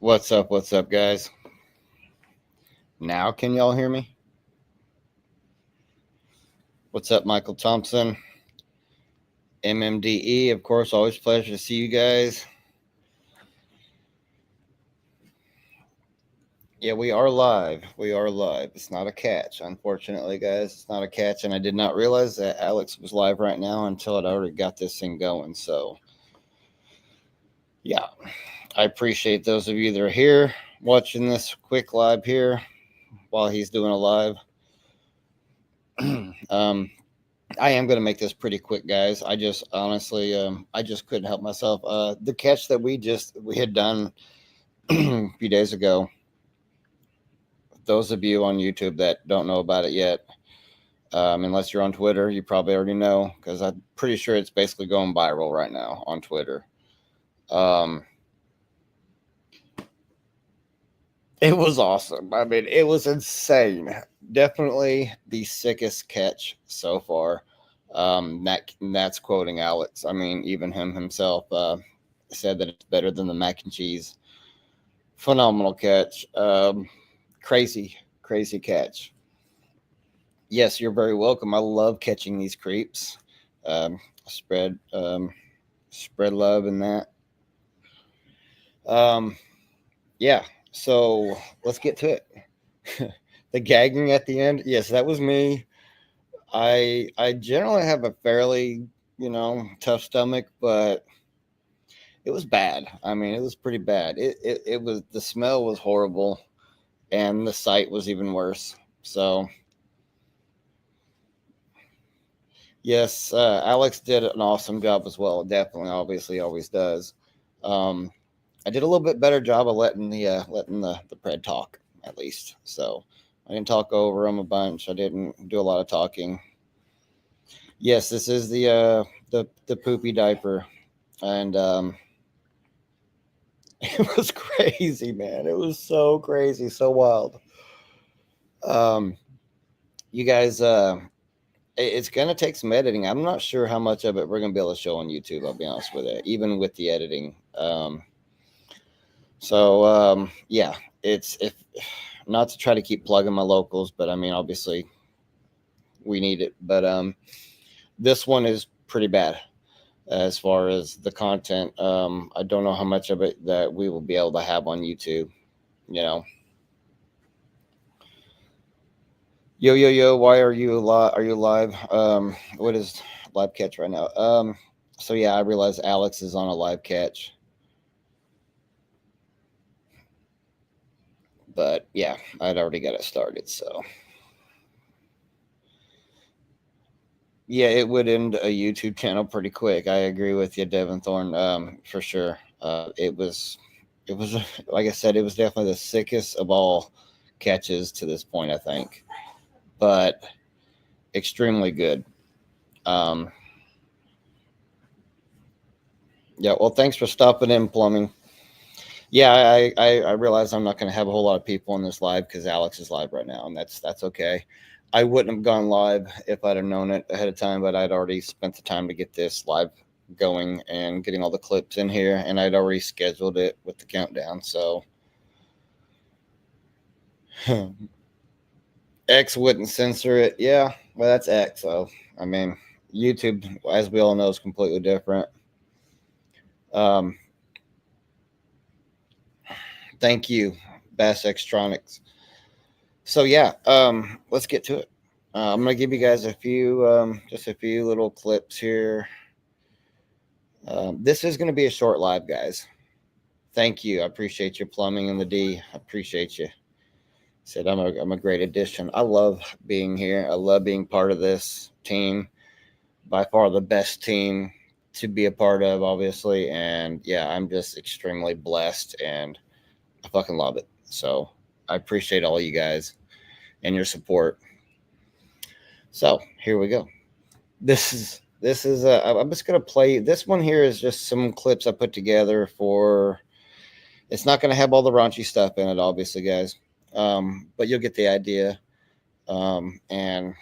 What's up, guys? Now, can y'all hear me? What's up, Michael Thompson? MMDE, of course, always pleasure to see you guys. Yeah, we are live. We are live. It's not a catch, unfortunately, guys. It's not a catch, and I did not realize that Alex was live right now until I'd already got this thing going. So, yeah, I appreciate those of you that are here watching this quick live here while he's doing a live. I am going to make this pretty quick, guys. I just honestly, I just couldn't help myself. The catch that we had done a few days ago. Those of you on YouTube that don't know about it yet, unless you're on Twitter, you probably already know because I'm pretty sure it's basically going viral right now on Twitter. It was awesome. I mean, it was insane. Definitely the sickest catch so far. That's quoting Alex. I mean, even him himself said that it's better than the mac and cheese. Phenomenal catch. Crazy catch. Yes, you're very welcome. I love catching these creeps. Um, spread spread love in that. Yeah. So let's get to it. The gagging at the end. Yes, that was me. I generally have a fairly tough stomach, but it was bad. I mean, it was pretty bad. It was, the smell was horrible, and the sight was even worse. So yes, Alex did an awesome job as well. Definitely, obviously, always does. Um, I did a little bit better job of letting the pred talk at least. So I didn't talk over him a bunch. I didn't do a lot of talking. Yes, this is the poopy diaper, and it was crazy, man. It was so crazy, so wild. Um, you guys, it's gonna take some editing. I'm not sure how much of it we're gonna be able to show on YouTube. I'll be honest with you, even with the editing. Yeah, it's if not to try to keep plugging my locals, but I mean, obviously we need it. But this one is pretty bad as far as the content. I don't know how much of it that we will be able to have on YouTube. You know, yo, why are you live? Are you live? What is live catch right now? So yeah, I realize Alex is on a live catch, but yeah, I'd already got it started. So yeah, it would end a YouTube channel pretty quick. I agree with you, Devin Thorne, for sure. It was like I said, it was definitely the sickest of all catches to this point, I think, but extremely good. Um, yeah, well, thanks for stopping in, plumbing. Yeah, I realize I'm not going to have a whole lot of people on this live because Alex is live right now, and that's okay. I wouldn't have gone live if I'd have known it ahead of time, but I'd already spent the time to get this live going and getting all the clips in here, and I'd already scheduled it with the countdown. So X wouldn't censor it. Yeah, well, that's X. So I mean, YouTube, as we all know, is completely different. Um, thank you, Bass Extronics. So yeah, let's get to it. I'm gonna give you guys just a few little clips here. This is gonna be a short live, guys. Thank you. I appreciate your plumbing and the D. I appreciate you. Said I'm a great addition. I love being here. I love being part of this team. By far the best team to be a part of, obviously. And yeah, I'm just extremely blessed, and I fucking love it. So I appreciate all you guys and your support. So here we go. I'm just gonna play this one here. Is just some clips I put together for. It's not gonna have all the raunchy stuff in it, obviously, guys. But you'll get the idea. And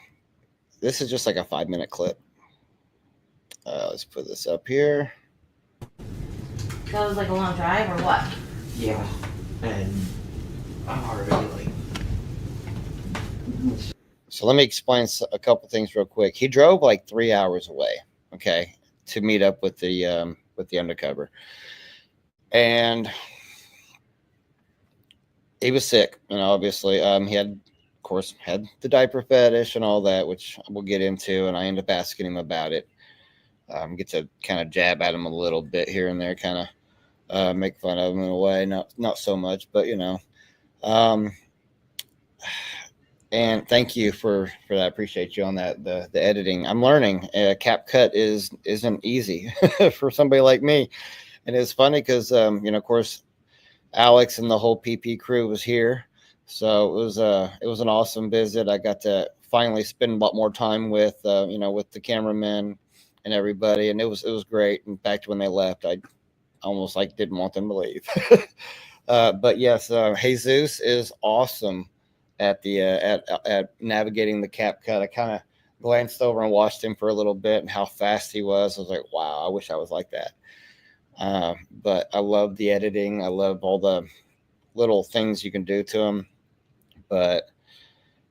this is just like a 5-minute clip. Let's put this up here. That was like a long drive or what? Yeah. and I'm already like, So let me explain a couple things real quick. He drove like 3 hours away, okay, to meet up with the undercover, and he was sick. Obviously, he had, of course, had the diaper fetish and all that, which we'll get into. And I end up asking him about it. Get to kind of jab at him a little bit here and there, kind of make fun of him in a way. Not so much, but Um, and thank you for that. I appreciate you on that. The editing, I'm learning. CapCut isn't easy for somebody like me, and it's funny because of course, Alex and the whole PP crew was here, so it was an awesome visit. I got to finally spend a lot more time with with the cameramen and everybody, and it was great. In fact, when they left, I almost like didn't want them to leave. But yes, Jesus is awesome at the at navigating the cap cut. I kind of glanced over and watched him for a little bit and how fast he was. I was like, wow, I wish I was like that. But I love the editing. I love all the little things you can do to him. But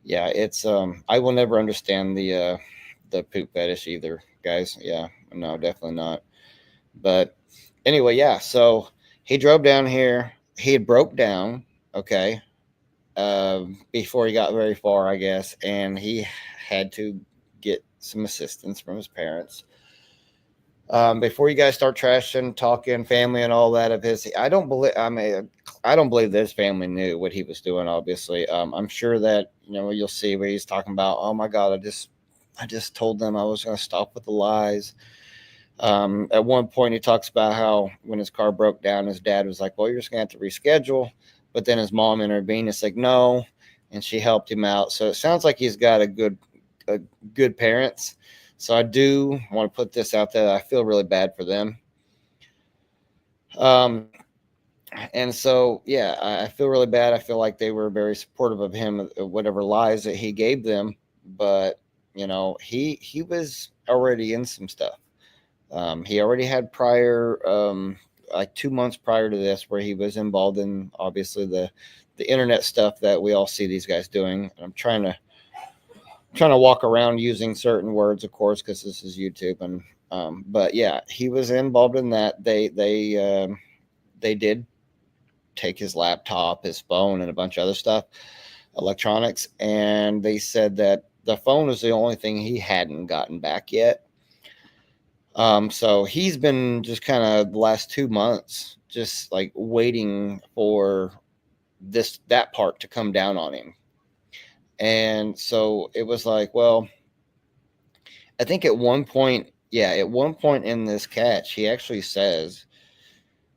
yeah, it's I will never understand the poop fetish either, guys. Yeah, no, definitely not. But anyway, yeah. So he drove down here. He had broke down. Okay, before he got very far, I guess, and he had to get some assistance from his parents. Before you guys start trashing, talking family and all that of his, I don't believe. I mean, I don't believe that his family knew what he was doing. Obviously, I'm sure that you'll see where he's talking about. Oh my God, I just told them I was going to stop with the lies. At one point, he talks about how when his car broke down, his dad was like, "Well, you're just going to have to reschedule." But then his mom intervened. It's like, "No," and she helped him out. So it sounds like he's got a good parents. So I do want to put this out there. I feel really bad for them. Um, and so yeah, I feel really bad. I feel like they were very supportive of him, whatever lies that he gave them. But he was already in some stuff. He already had prior, like 2 months prior to this, where he was involved in obviously the internet stuff that we all see these guys doing. And I'm trying to walk around using certain words, of course, because this is YouTube. And but yeah, he was involved in that. They did take his laptop, his phone, and a bunch of other stuff, electronics, and they said that the phone was the only thing he hadn't gotten back yet. So he's been just kind of the last 2 months just like waiting for that part to come down on him. And so it was like, well, I think at one point, yeah, at one point in this catch, he actually says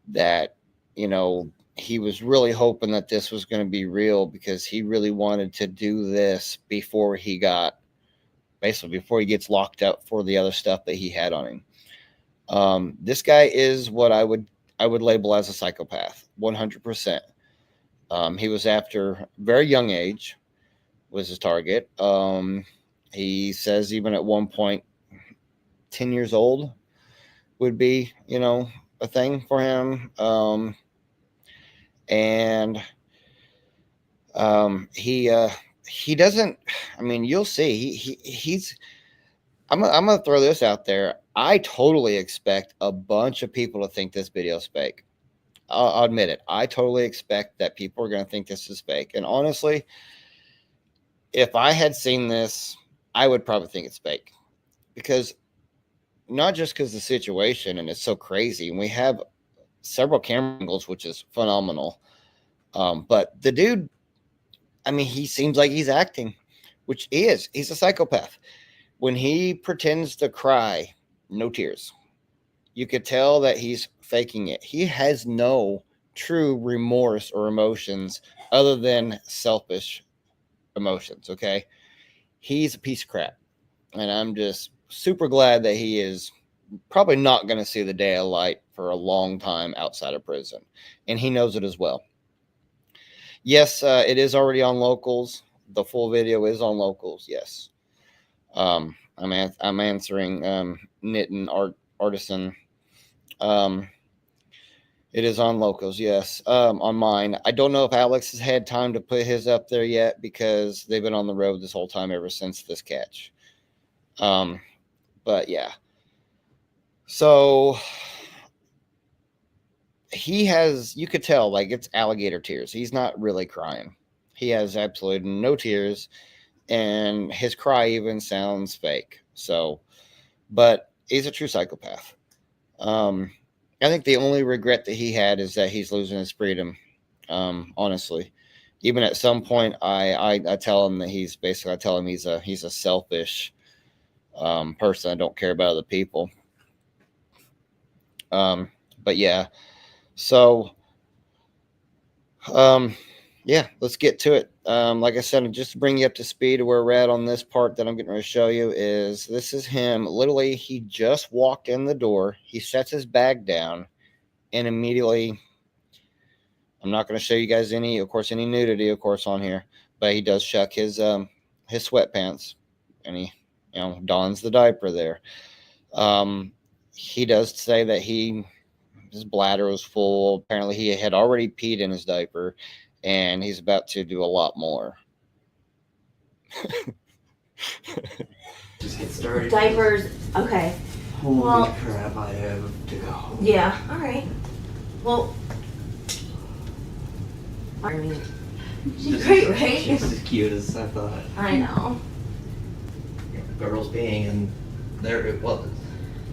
that, you know, he was really hoping that this was going to be real because he really wanted to do this before he got basically before he gets locked up for the other stuff that he had on him. This guy is what I would label as a psychopath, 100%. He was after very young age was his target. He says even at one point, 10 years old would be a thing for him. And he doesn't. I mean, you'll see. He's. I'm gonna throw this out there. I totally expect a bunch of people to think this video is fake. I'll admit it. I totally expect that people are going to think this is fake. And honestly, if I had seen this, I would probably think it's fake because not just because the situation and it's so crazy, and we have several camera angles, which is phenomenal. But the dude, I mean, he seems like he's acting, which he is. He's a psychopath. When he pretends to cry, no tears. You could tell that he's faking it. He has no true remorse or emotions other than selfish emotions. Okay. He's a piece of crap. And I'm just super glad that he is probably not going to see the day of light for a long time outside of prison. And he knows it as well. Yes, it is already on locals. The full video is on locals. Yes. I'm answering Knitting Artisan. Um, It is on locals, yes. On mine. I don't know if Alex has had time to put his up there yet because they've been on the road this whole time ever since this catch. But yeah. So he has, you could tell, like it's alligator tears. He's not really crying. He has absolutely no tears, and his cry even sounds fake. So, but he's a true psychopath. Um, I think the only regret that he had is that he's losing his freedom. Honestly, even at some point, I tell him that I tell him he's a selfish person. I don't care about other people. But yeah, so um, yeah, let's get to it. Like I said, just to bring you up to speed of where we're at on this part that I'm getting ready to show you is this is him. Literally, he just walked in the door. He sets his bag down, and immediately, I'm not going to show you guys any nudity, of course, on here, but he does shuck his sweatpants, and he, dons the diaper there. He does say that his bladder was full. Apparently, he had already peed in his diaper, and he's about to do a lot more. Just get started. Diapers. Okay. Holy crap! I have to go. Yeah. All right. Well. I mean, she's great, right? She's as cute as I thought. I know. Girls being, and there it was.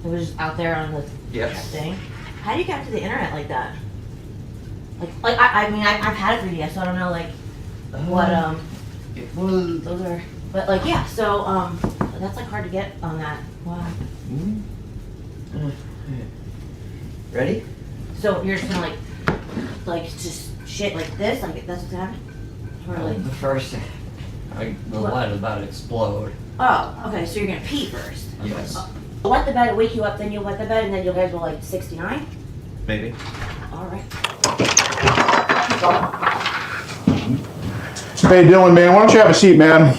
It was just out there on the Yes. thing. How do you get to the internet like that? Like I mean, I've had a 3DS, so I don't know, like, what, It was. those are, but, like, yeah, so, that's, like, hard to get on that. Wow. Ready? So you're just gonna, like, just shit like this? Like, that's what's happening? Or, like, The first, the What? light was about to explode. oh, okay, so you're gonna pee first. Yes. Wet the bed, wake you up, then you wet the bed, and then you guys go, like, 69? Maybe. All right. Hey Dylan, man, why don't you have a seat, man?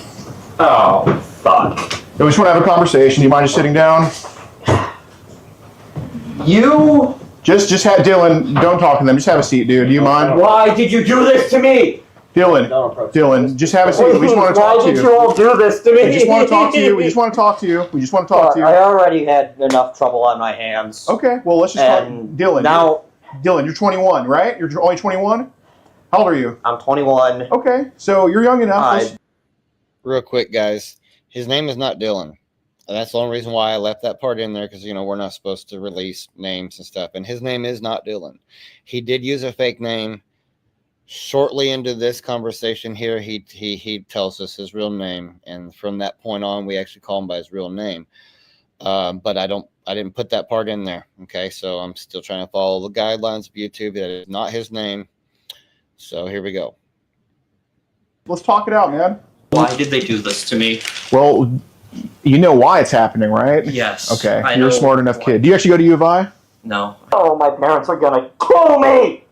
Oh, fuck. We just want to have a conversation. Do you mind just sitting down? You? Just have Dylan. Don't talk to them. Just have a seat, dude. Do you mind? Why did you do this to me? Dylan, just have a seat. We just want to talk Why to did you. you all do this to me? We just want to talk to you. We just want to talk to you. We just want to talk to you. I already had enough trouble on my hands. Okay, well, let's just talk. And Dylan, now Dylan, you're 21, right? You're only 21? How old are you? I'm 21. Okay, so you're young enough. Real quick, guys, his name is not Dylan. And that's the only reason why I left that part in there, because, we're not supposed to release names and stuff. And his name is not Dylan. He did use a fake name. Shortly into this conversation here, he tells us his real name. And from that point on, we actually call him by his real name. But I didn't put that part in there. Okay, so I'm still trying to follow the guidelines of YouTube. That is not his name. So here we go. Let's talk it out, man. Why did they do this to me? Well, you know why it's happening, right? Yes. Okay, I you're a know smart enough why. kid. Do you actually go to U of I? No. Oh, my parents are gonna kill me!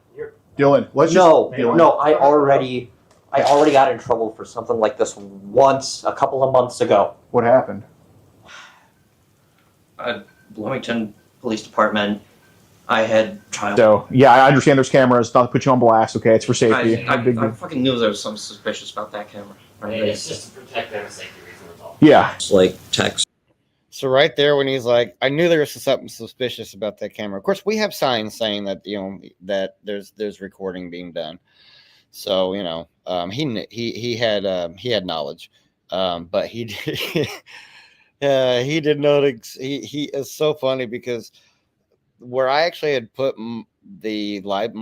Dylan, let's No, just... Dylan. no, I already got in trouble for something like this once, a couple of months ago. What happened? Bloomington Police Department. I had child. So, yeah, I understand there's cameras. Not to put you on blast, okay? It's for safety. I fucking knew there was something suspicious about that camera. Right? It's just to protect them and safety reasons, that's all. Yeah. It's like text. So right there, when he's like, I knew there was something suspicious about that camera. Of course, we have signs saying that that there's recording being done. So he had knowledge, but he did not. He is so funny because where I actually had put my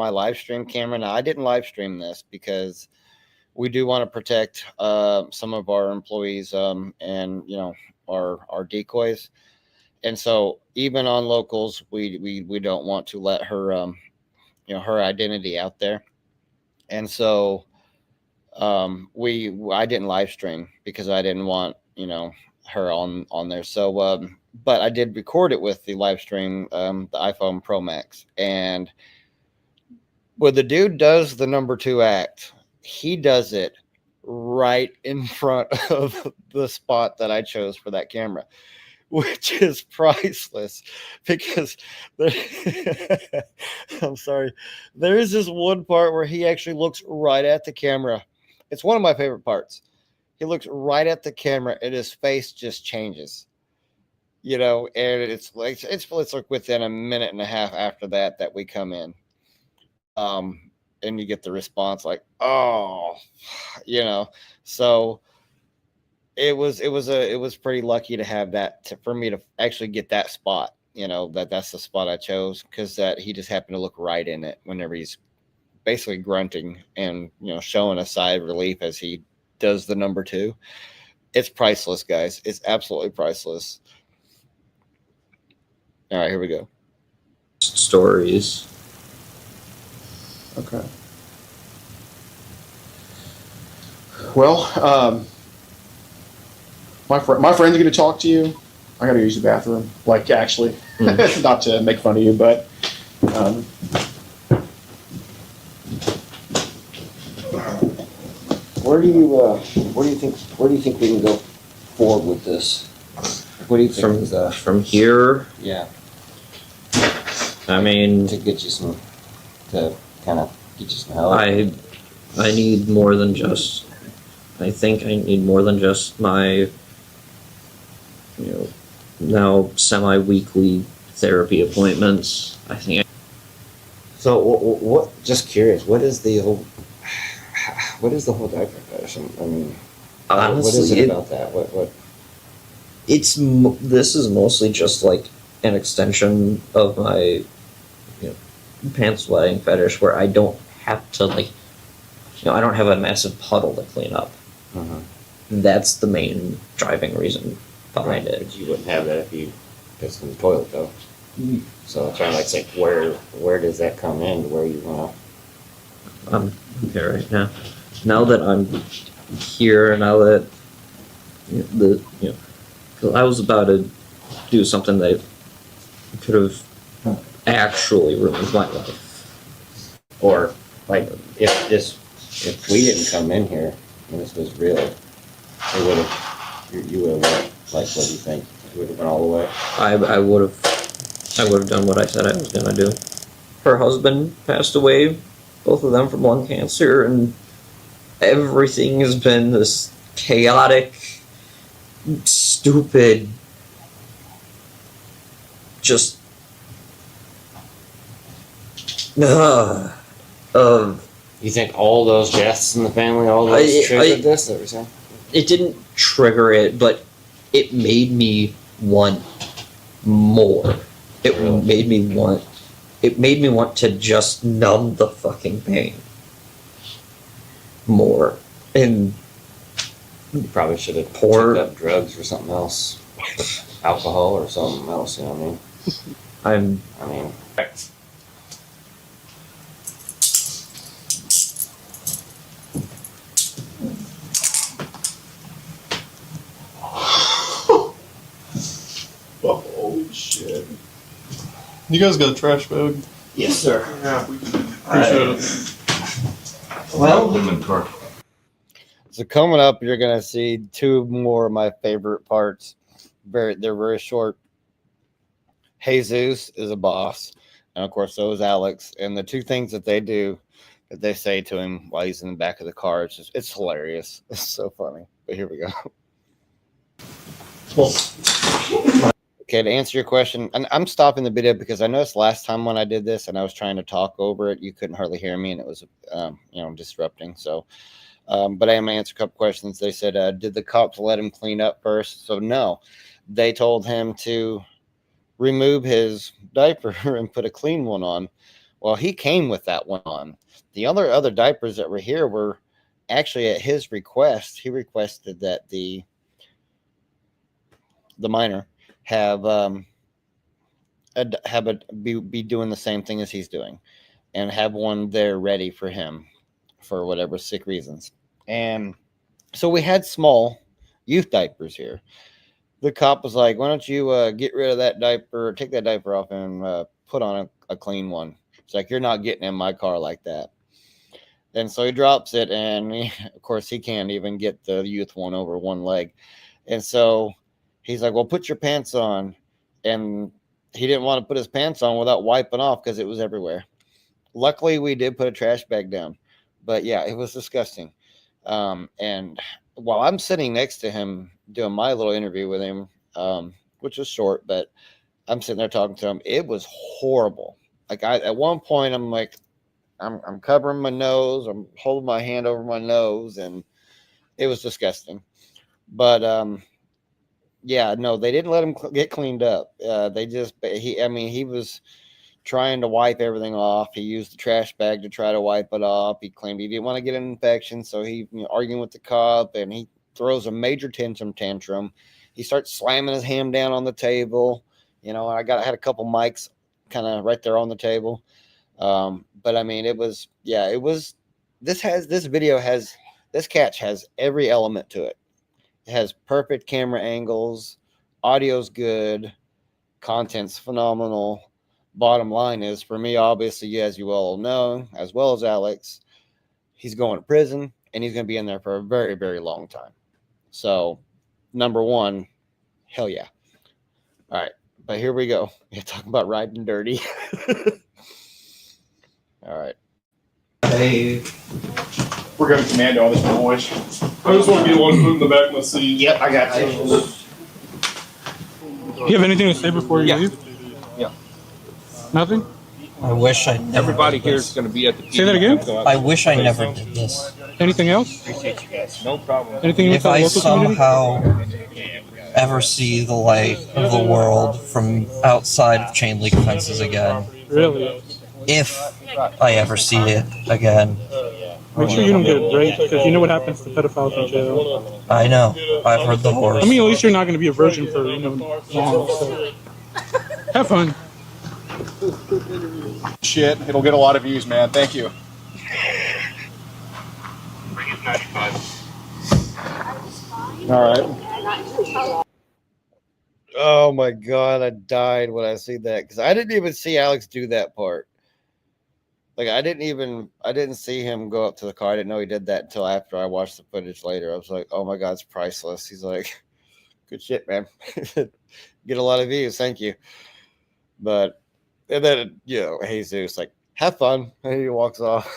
live stream camera. Now I didn't live stream this because we do want to protect some of our employees and our decoys, and so even on locals we don't want to let her her identity out there, and so I didn't live stream because I didn't want her on there. So but I did record it with the live stream, the iPhone Pro Max, and when the dude does the number 2 act, he does it right in front of the spot that I chose for that camera, which is priceless because I'm sorry. There is this one part where he actually looks right at the camera. It's one of my favorite parts. He looks right at the camera and his face just changes. And it's like within a minute and a half after that we come in. And you get the response like, oh, so it was pretty lucky to have for me to actually get that spot. That's the spot I chose because that he just happened to look right in it whenever he's basically grunting and showing a sigh of relief as he does the number 2. It's priceless, guys. It's absolutely priceless. All right, here we go. Stories. Okay. Well, my friend's going to talk to you. I got to use the bathroom. Like, actually, not to make fun of you, but where do you think we can go forward with this? What do you think? From here, Yeah, I mean, to kind of get you some help. I need more than just. I think I need more than just my, now semi-weekly therapy appointments. I think. So what? Just curious. What is the whole diaper fetish? I mean, Honestly, what is it about that? What? This is mostly just like an extension of my, pants sweating fetish, where I don't have to I don't have a massive puddle to clean up. Uh-huh. That's the main driving reason behind it. But you wouldn't have that if you pissed in the toilet, though. So I'm trying to say, where does that come in? To where you want to? I'm here right now. Now that I'm here, now that because I was about to do something that could have actually ruined my life. Or like if we didn't come in here and this was real, it would have you would have went. Like, what do you think? You would have went all the way. I would have done what I said I was gonna do. Her husband passed away, both of them from lung cancer, and everything has been this chaotic, stupid, just You think all those deaths in the family, all those triggered this? That we're saying? it didn't trigger it, but it made me want more. It made me want to just numb the fucking pain more. And You probably should have Poor- picked up drugs or something else, alcohol or something else. You know what I mean? I mean, oh, holy shit. You guys got a trash bag? yes, sir. Yeah, appreciate it. Well, So coming up, you're gonna see 2 more of my favorite parts. They're very short. Jesus is a boss, and of course so is Alex. And the 2 things that they do, that they say to him while he's in the back of the car, it's hilarious. It's so funny. But here we go. Okay, to answer your question, and I'm stopping the video because I noticed last time when I did this and I was trying to talk over it, you couldn't hardly hear me, and it was disrupting. So. But I am going to answer a couple questions. They said, did the cops let him clean up first? So no, they told him to remove his diaper and put a clean one on. Well, he came with that one on. The other diapers that were here were actually at his request. He requested that the minor be doing the same thing as he's doing, and have one there ready for him for whatever sick reasons. And so we had small youth diapers here. The cop was like, why don't you get rid of that diaper, take that diaper off and put on a clean one. It's like, you're not getting in my car like that. And so he drops it, and of course he can't even get the youth one over one leg. And so he's like, well, put your pants on. And he didn't want to put his pants on without wiping off because it was everywhere. Luckily, we did put a trash bag down, but yeah, it was disgusting. And while I'm sitting next to him doing my little interview with him, which was short, but I'm sitting there talking to him, it was horrible. Like at one point, I'm like, I'm covering my nose, I'm holding my hand over my nose, and it was disgusting. But yeah, no, they didn't let him get cleaned up. They just he was trying to wipe everything off. He used the trash bag to try to wipe it off. He claimed he didn't want to get an infection, so he arguing with the cop, and he throws a major tantrum. He starts slamming his hand down on the table. I had a couple mics kind of right there on the table. But I mean, it was. This catch has every element to it. It has perfect camera angles, audio's good, content's phenomenal. Bottom line is, for me, obviously, as you all know, as well as Alex, he's going to prison, and he's going to be in there for a very, very long time. So, number one, hell yeah. All right, but here we go. We're talking about riding dirty. All right. Hey, We're going commando on this one, boys. I just want to be the one to put in the back of the seat. Yep, I got you. Do you have anything to say before you leave? Yeah. Nothing? I wish I never Everybody did here this. is going to be at the. Say that again? I wish I never did this. Anything else? Appreciate you guys. No problem. Anything with If the I local community? somehow ever see the light of the world from outside of chain link fences again, Really? if I ever see it again, Make sure you don't get raped, because you know what happens to pedophiles in jail. I know. I've heard the horrors. I mean, at least you're not going to be a virgin for, long. So. Have fun. Shit, it'll get a lot of views, man. Thank you. All right. Oh my god, I died when I see that, because I didn't even see Alex do that part. Like I didn't see him go up to the car. I didn't know he did that until after I watched the footage later. I was like, oh my god, it's priceless. He's like, good shit, man. Get a lot of views, thank you. But and then Jesus like, have fun. And he walks off.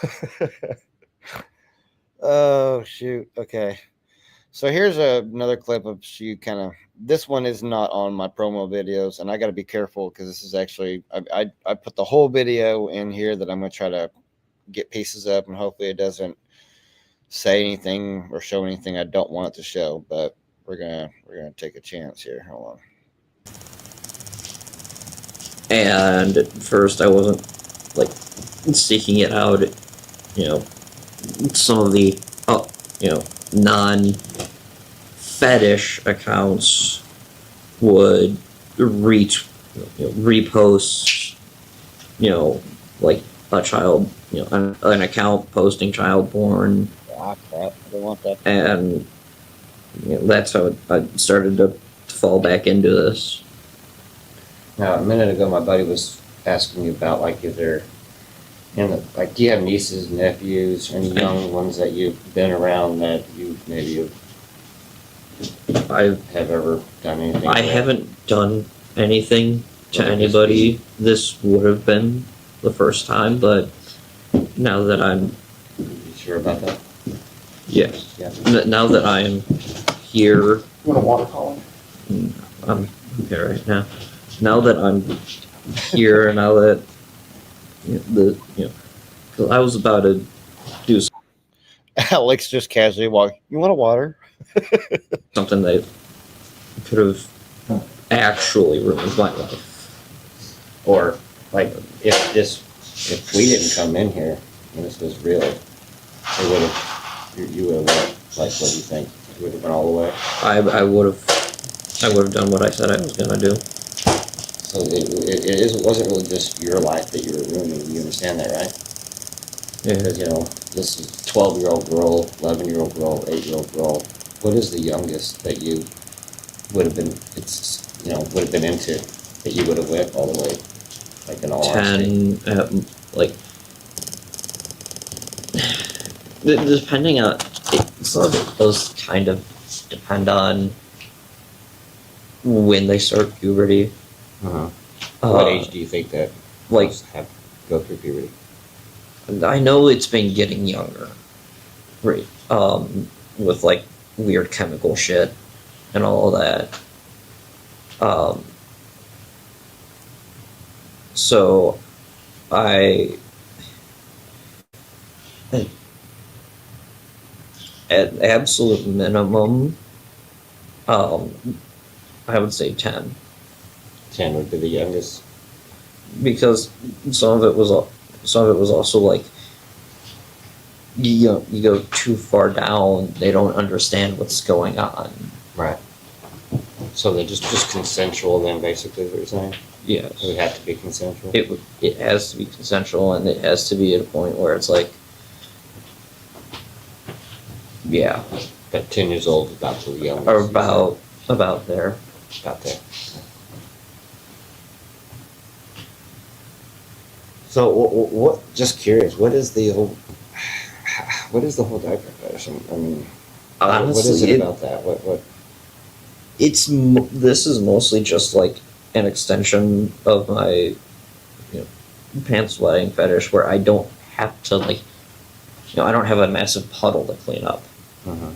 Oh shoot. Okay. So here's another clip of you kind of. This one is not on my promo videos, and I got to be careful because this is actually I put the whole video in here that I'm going to try to get pieces up, and hopefully it doesn't say anything or show anything I don't want it to show. But we're gonna take a chance here. Hold on. and at first I wasn't like seeking it out. Some of the non-fetish accounts would repost, like a child, an account posting child porn. Ah, crap. I don't want that. And that's how I started to fall back into this. Now, a minute ago, my buddy was asking you about, like, if they're, do you have nieces, nephews, any young ones that you've been around that you maybe have ever done anything I with? haven't done anything to anybody. This would have been the first time, but now that I'm... You sure about that? Yes. Yeah. Now that I am here... You want a water column? I'm okay right now. Now that I'm here, now that because I was about to do Alex just casually walk. You want a water? something that could have actually ruined my life. Or, like, if we didn't come in here and this was real, it would have, you would have, like, what do you think? It would have been all the way? I would have done what I said I was gonna do. So it wasn't really just your life that you were ruining. You understand that, right? Yeah. Because, this is 12-year-old girl, 11-year-old girl, 8-year-old girl. What is the youngest that you would have been, would have been into, that you would have went all the way, like, in all honesty? 10, depending on, some of it does kind of depend on when they start puberty. Uh-huh. What age do you think that Like, have go through puberty? I know it's been getting younger, right? With like weird chemical shit and all of that. So I, at absolute minimum, I would say 10, 10 would be the youngest. because some of it was also like you go too far down, they don't understand what's going on. Right. So they're just consensual then, basically, is what you're saying? Yes. It would have to be consensual. It has to be consensual, and it has to be at a point where it's like, yeah, But 10 years old is about the youngest. or about there. About there. So what? Just curious. What is the whole diaper fetish? I mean, Honestly, what is it about that? What? This is mostly just like an extension of my, pants wetting fetish, where I don't have to I don't have a massive puddle to clean up. Uh-huh.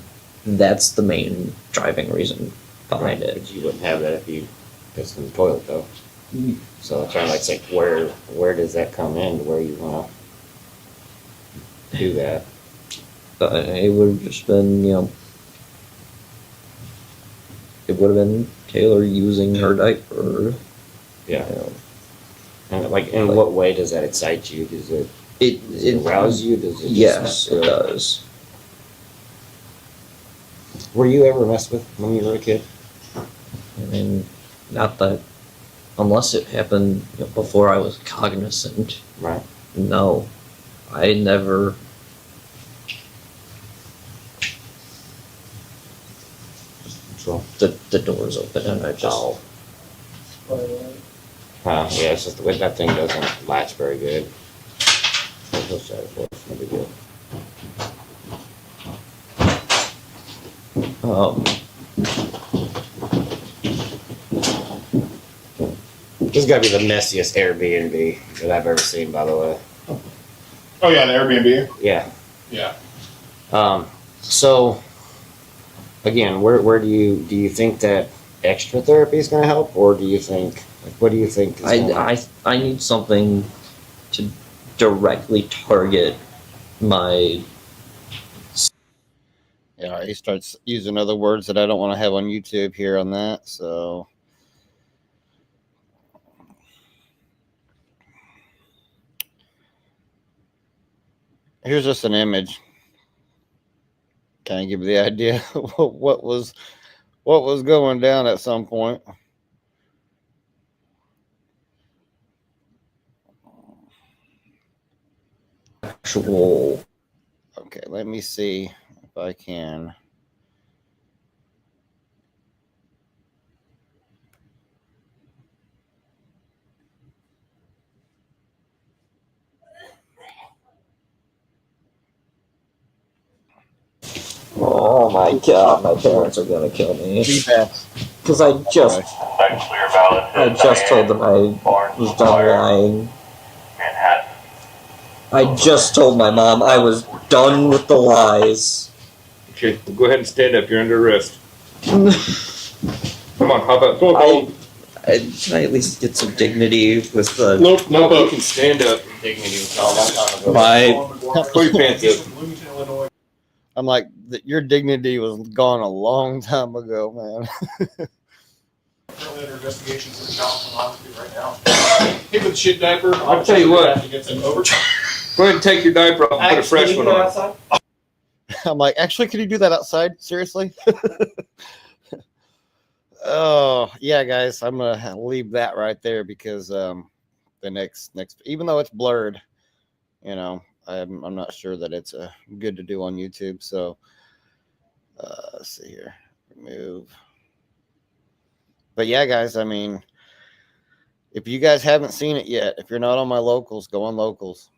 That's the main driving reason behind it. But you wouldn't have that if you pissed in the toilet, though. Mm. So I'm trying to say, where does that come in? To where you want to do that? It would have just been, it would have been Taylor using her diaper. Yeah. And in what way does that excite you? Does it arouse you? Does it? Yes, it does. Were you ever messed with when you were a kid? I mean, not that, unless it happened before I was cognizant. Right. No, I never. So The door's open and I just. yeah, it's just the way that thing doesn't latch very good. Let's try it for us. No big deal. This has got to be the messiest Airbnb that I've ever seen, by the way. Oh yeah, the Airbnb. Yeah. Yeah. So, again, where do you think that extra therapy is going to help, or do you think, what do you think? I need something to directly target my. Yeah, he starts using other words that I don't want to have on YouTube here on that. So, here's just an image. Kind of give you the idea what was going down at some point. Actual. Okay, let me see if I can. Oh my god, my parents are gonna kill me. Because I just told them I was done lying. I just told my mom I was done with the lies. Okay, go ahead and stand up. You're under arrest. Come on, hop up. Go on. Can I at least get some dignity with the... Nope, you can stand up. Dignity. Put your pants up. I'm like, your dignity was gone a long time ago, man. Currently under investigation for the child pornography right now. Hit with shit diaper. I'll tell you what. Have to get some overtime. Go ahead and take your diaper off and put a fresh one on. I'm like, actually, could you do that outside? Seriously? Oh, yeah, guys, I'm going to leave that right there because the next, even though it's blurred, I'm not sure that it's good to do on YouTube. So let's see here. Remove. But yeah, guys, I mean, if you guys haven't seen it yet, if you're not on my locals, go on locals.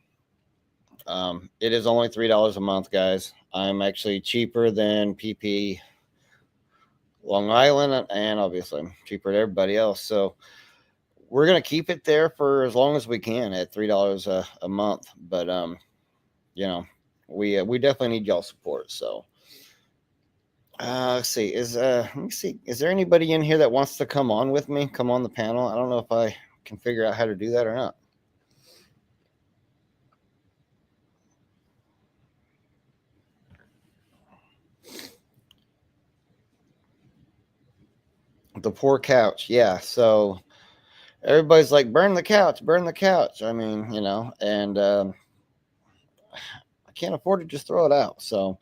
It is only $3 a month, guys. I'm actually cheaper than PP Long Island, and obviously I'm cheaper than everybody else. So we're going to keep it there for as long as we can at $3 a month. But we definitely need y'all support. So let's see. Let me see. Is there anybody in here that wants to come on with me? Come on the panel. I don't know if I can figure out how to do that or not. The poor couch. Yeah. So everybody's like, burn the couch, burn the couch. I mean, and I can't afford to just throw it out. So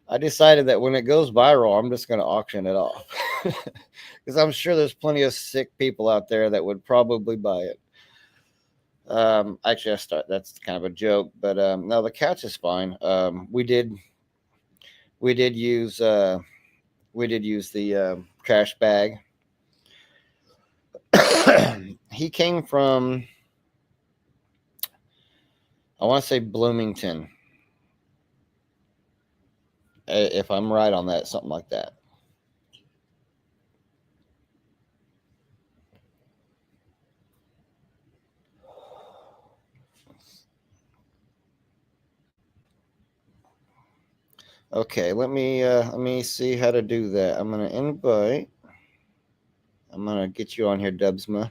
I decided that when it goes viral, I'm just going to auction it off because I'm sure there's plenty of sick people out there that would probably buy it. Actually, that's kind of a joke, but no, the couch is fine. We did use the trash bag. He came from, I want to say, Bloomington, if I'm right on that, something like that. Okay, let me see how to do that. I'm gonna invite. I'm gonna get you on here, Dubsma.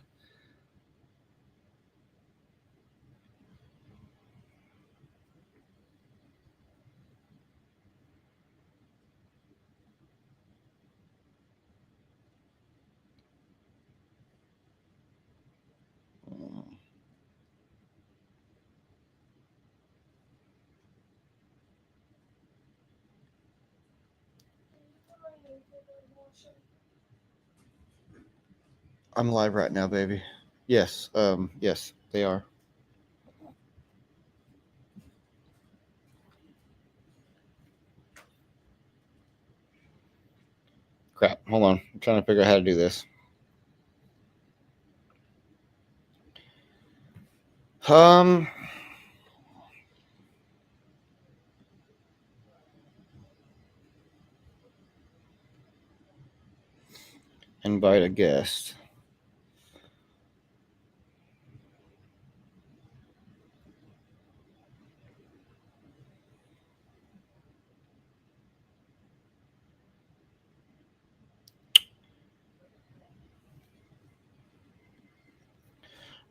I'm live right now, baby. Yes, yes, they are. Crap, hold on. I'm trying to figure out how to do this. Um, invite a guest.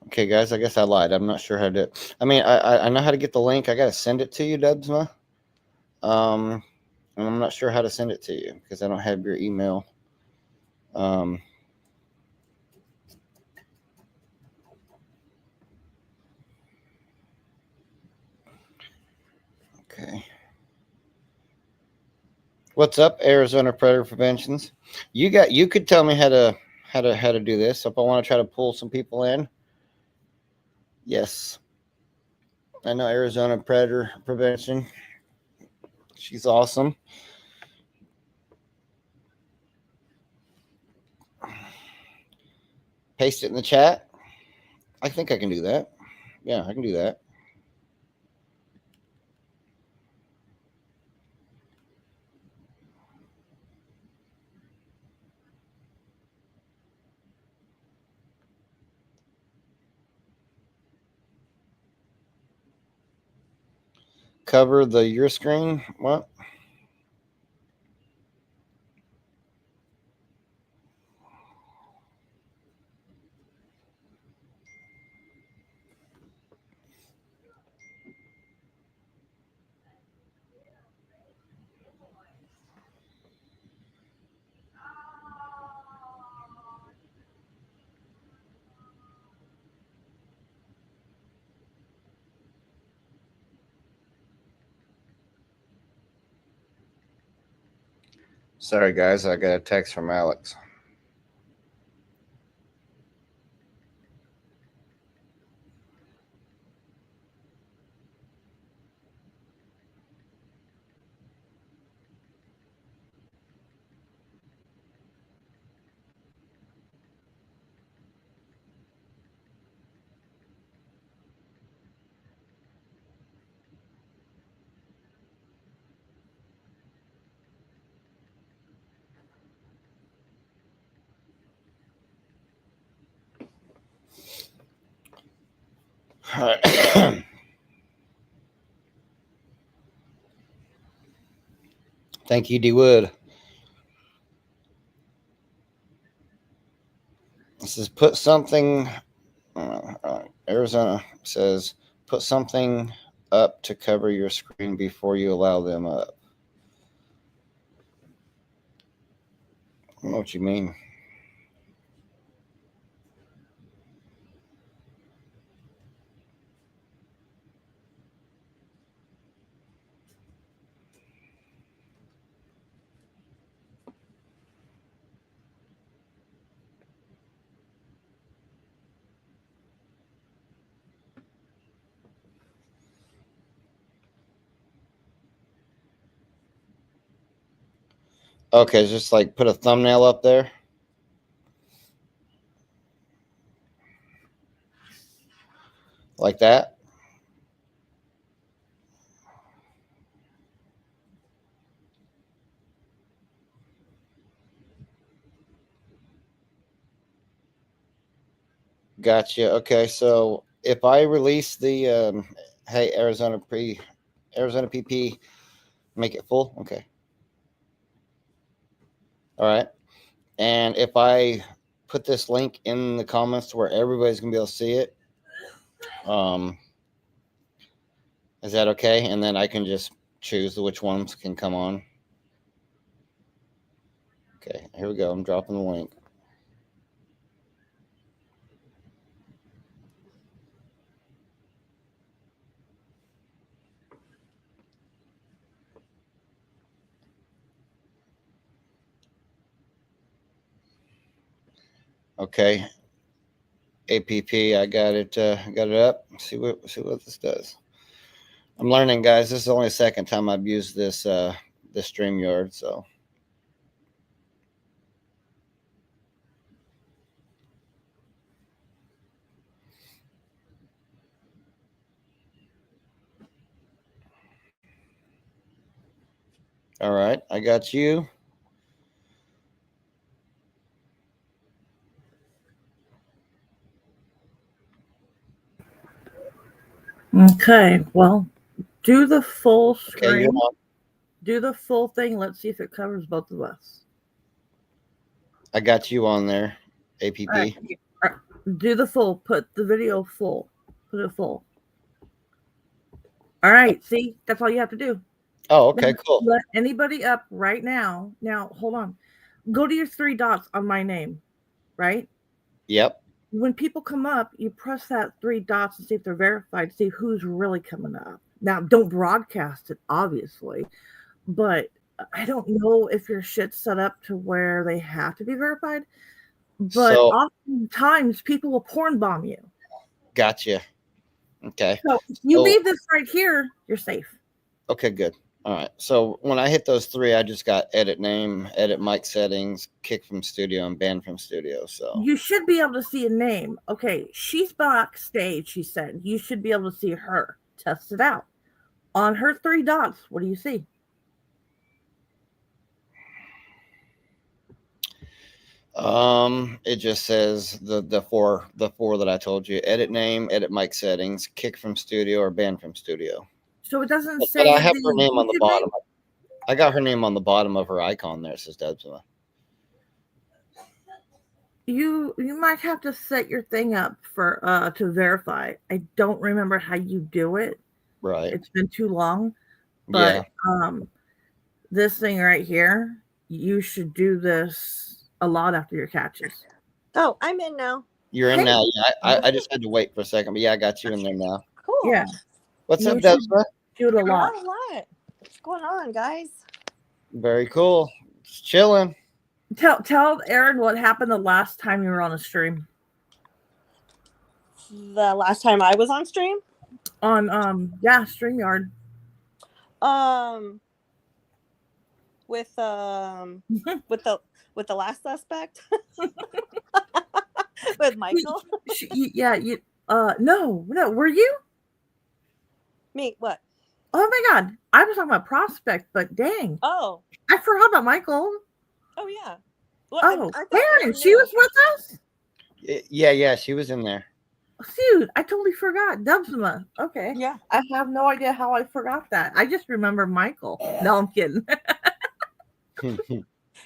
Okay, guys, I guess I lied. I'm not sure how to do it. I mean, I know how to get the link. I got to send it to you, Dubsma. And I'm not sure how to send it to you because I don't have your email. Okay. What's up, Arizona Predator Preventions? You could tell me how to do this if I want to try to pull some people in. Yes. I know Arizona Predator Prevention. She's awesome. Paste it in the chat. I think I can do that. Yeah, I can do that. Cover your screen. What? Sorry, guys. I got a text from Alex. All right. Thank you, D Wood. This is put something. Arizona says put something up to cover your screen before you allow them up. I don't know what you mean. Okay, just like put a thumbnail up there. Like that. Gotcha. Okay, so if I release the hey Arizona PP, make it full. Okay. All right. And if I put this link in the comments to where everybody's gonna be able to see it, is that okay? And then I can just choose which ones can come on. Okay, here we go. I'm dropping the link. Okay, APP, I got it up. See what this does. I'm learning, guys. This is only the second time I've used this this StreamYard, so. All right, I got you. Okay, well, do the full Okay, you're screen. on. Do the full thing. Let's see if it covers both of us. I got you on there, APP. All right. Do the full. Put the video full. Put it full. All right. See, that's all you have to do. Oh, okay, cool. Let anybody up right now. Now, hold on. Go to your three dots on my name, right? Yep. When people come up, you press that three dots and see if they're verified, see who's really coming up. Now, don't broadcast it, obviously, but I don't know if your shit's set up to where they have to be verified. But So, oftentimes people will porn bomb you. Gotcha. Okay. So if you leave this right here, you're safe. Okay, good. All right. So when I hit those three, I just got edit name, edit mic settings, kick from studio, and ban from studio. So you should be able to see a name. Okay, she's backstage, she said. You should be able to see her. Test it out. On her three dots, what do you see? it just says the four that I told you: edit name, edit mic settings, kick from studio, or ban from studio. So it doesn't But say I have her name on the YouTube bottom. name? I got her name on the bottom of her icon there. It says Debsma. You might have to set your thing up for to verify. I don't remember how you do it. Right. It's been too long. But Yeah. This thing right here, you should do this a lot after your catches. Oh, I'm in now. You're in now. Yeah, I just had to wait for a second, but yeah, I got you in there now. Cool. Yeah. What's up, should Debsma? do it a lot. Not a lot. What's going on, guys? Very cool. Just chilling. Tell Aaron what happened the last time you were on a stream. The last time I was on stream? On StreamYard. With the last suspect. With Michael. No, were you? Me, what? Oh my god. I was talking about Prospect, but dang. Oh. I forgot about Michael. Oh yeah. Well, oh, Aaron, she was with us? Yeah, she was in there. Dude, I totally forgot. Dubsma. Okay. Yeah. I have no idea how I forgot that. I just remember Michael. No, I'm kidding.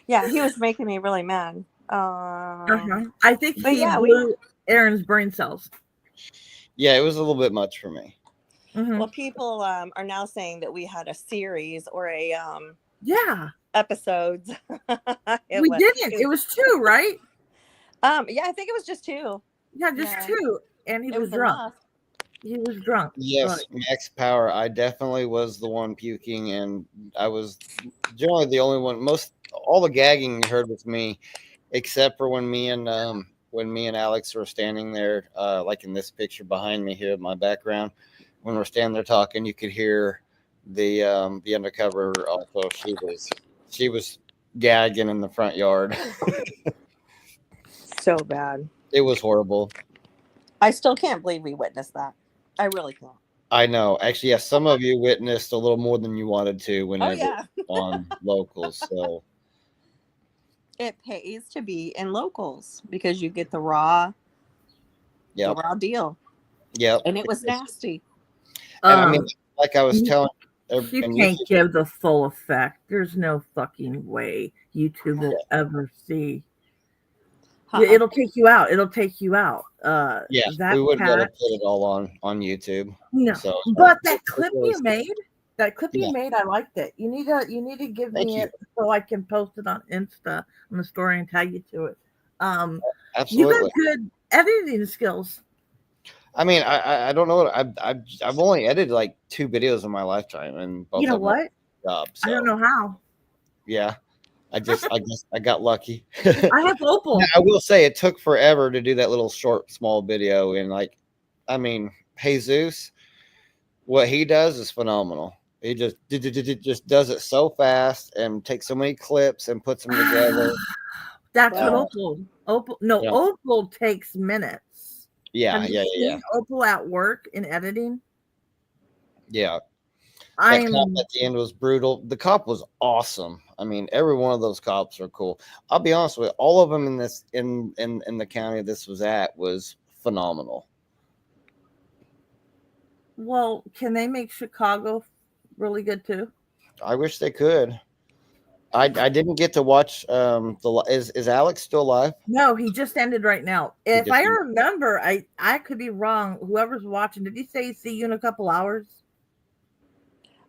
Yeah, he was making me really mad. I think But he yeah, blew Aaron's brain cells. Yeah, it was a little bit much for me. Well, people are now saying that we had a series or a Yeah. episodes. We didn't. It was 2, right? Yeah, I think it was just 2. Yeah, just 2. And he It was was drunk. enough. He was drunk. Yes, Max Power. I definitely was the one puking, and I was generally the only one. All the gagging you heard was me, except for when me and Alex were standing there, like in this picture behind me here, my background. When we're standing there talking, you could hear the undercover. Also, she was gagging in the front yard. So bad. It was horrible. I still can't believe we witnessed that. I really can't. I know. Actually, yes, some of you witnessed a little more than you wanted to whenever yeah. on locals. So It pays to be in locals because you get the raw deal. Yep. And it was nasty. And I mean, like I was telling, You and can't give the full effect. There's no fucking way YouTube will ever see. It'll take you out. It'll take you out. Yeah, that we wouldn't be able to cat. put it all on YouTube. No, So, but that clip you made, I liked it. You need to give Thank me you. it so I can post it on Insta on the story and tag you to it. You Absolutely. got good editing skills. I mean, I don't know. I've only edited like 2 videos in my lifetime, and both You know of them were what? job, I don't so, know how. yeah, I got lucky. I have Opal. Now, I will say it took forever to do that little short, small video, and I mean, Jesus, what he does is phenomenal. He just does it so fast and takes so many clips and puts them together. That's what Opal. No, Yeah. Opal takes minutes. Yeah, Have you seen Opal at work in editing? Yeah. That cop at the end was brutal. The cop was awesome. I mean, every one of those cops are cool. I'll be honest with you, all of them in this in the county this was at was phenomenal. Well, can they make Chicago really good too? I wish they could. I didn't get to watch is Alex still alive? No, he just ended right now. If just I ended. remember, I could be wrong. Whoever's watching, did he say see you in a couple hours?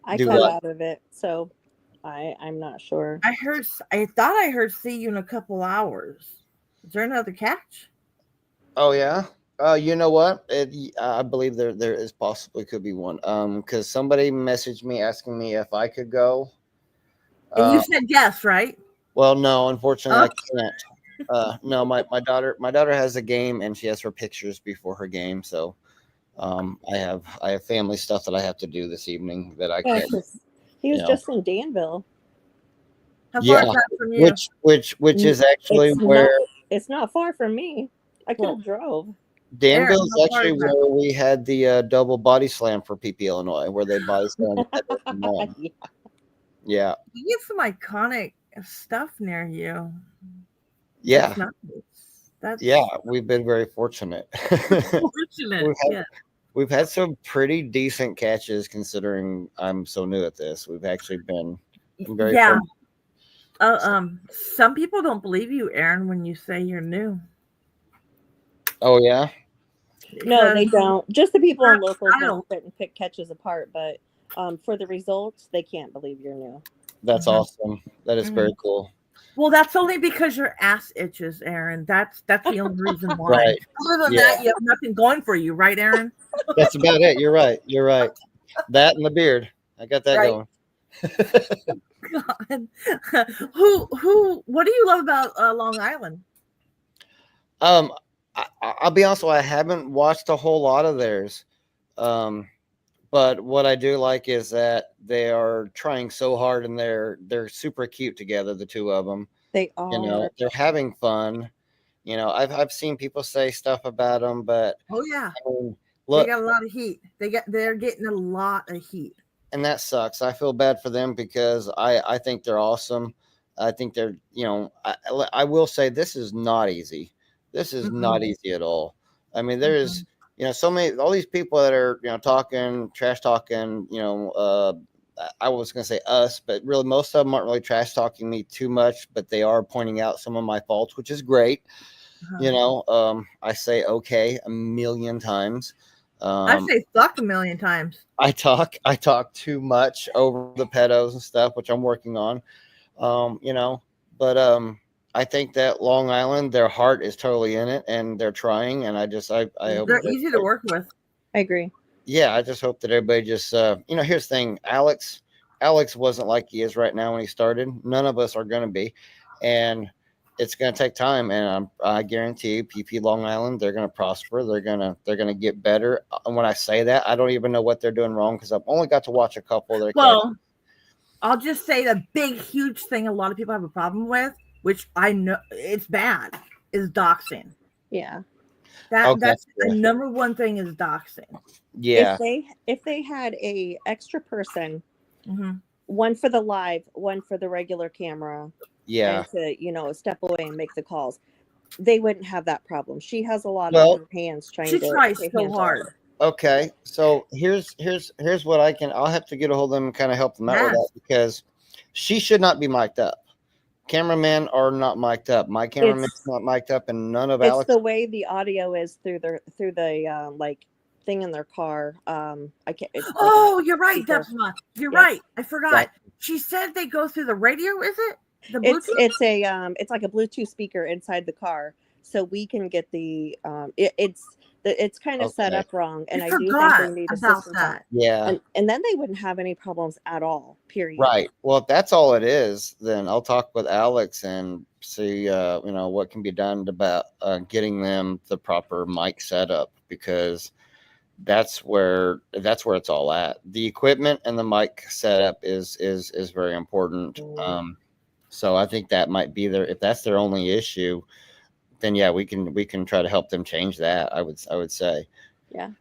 I Do cut what? out of it, so I'm not sure. I thought I heard see you in a couple hours. Is there another catch? Oh yeah. You know what? I believe there is possibly could be one. Because somebody messaged me asking me if I could go. And you said yes, right? Well, no, unfortunately, I can't. No, my daughter has a game and she has her pictures before her game, so I have family stuff that I have to do this evening that I can't. He was just in Danville. How far is that from you? Which is actually where it's not far from me. I could have drove. Danville is actually where we had the double body slam for PP Illinois, where they body slammed. Yeah. You get some iconic stuff near you. Yeah. That's yeah, we've been very fortunate. We've had some pretty decent catches considering I'm so new at this. We've actually been very fortunate. Some people don't believe you, Aaron, when you say you're new. Oh yeah? No, they don't. Just the people in locals that sit and pick catches apart, but for the results, they can't believe you're new. That's awesome. That is very cool. Well, that's only because your ass itches, Aaron. That's the only reason why. Right. Other than that, you have nothing going for you, right, Aaron? That's about it. You're right. You're right. That and the beard. I got that going. God. What do you love about Long Island? I'll be honest with you, I haven't watched a whole lot of theirs. But what I do like is that they are trying so hard and they're super cute together, the two of them. They are. You know, they're having fun. You know, I've seen people say stuff about them, but oh yeah, I mean, look, they got a lot of heat. They're getting a lot of heat, and that sucks. I feel bad for them because I think they're awesome. I think they're, you know, I will say this is not easy. This is not easy at all. I mean, there is, you know, all these people that are, you know, trash talking, you know, I was going to say us, but really most of them aren't really trash talking me too much, but they are pointing out some of my faults, which is great. You know, I say okay a million times. I say fuck a million times. I talk too much over the pedos and stuff, which I'm working on. You know, but I think that Long Island, their heart is totally in it, and they're trying. And I hope They're easy to work with. I agree. Yeah, I just hope that everybody just you know, here's the thing, Alex wasn't like he is right now when he started. None of us are going to be, and it's going to take time. And I guarantee you, PP Long Island, they're going to prosper. They're gonna get better. And when I say that, I don't even know what they're doing wrong because I've only got to watch a couple of their. Well, I'll just say the big, huge thing a lot of people have a problem with, which I know it's bad, is doxing. Yeah. That's the number one thing is doxing. Yeah. If they had a extra person, mm-hmm. one for the live, one for the regular camera, yeah, and to step away and make the calls, they wouldn't have that problem. She has a lot on her hands trying to. She tries so hard. Okay, so here's what I'll have to get a hold of them and kind of help them out with that, because she should not be mic'd up. Cameramen are not mic'd up. My cameraman's not mic'd up, and none of Alex. It's the way the audio is through the like thing in their car. I can't. You're right, Deborah. You're right. I forgot. Yeah. She said they go through the radio. Is it the Bluetooth? It's like a Bluetooth speaker inside the car, so we can get the it's kind of set up wrong, and I do think they need assistance that. Yeah, and then they wouldn't have any problems at all. Period. Right. Well, if that's all it is, then I'll talk with Alex and see, what can be done about getting them the proper mic setup, because that's where it's all at. The equipment and the mic setup is very important. So I think that might be if that's their only issue, then yeah, we can try to help them change that. I would say. Yeah.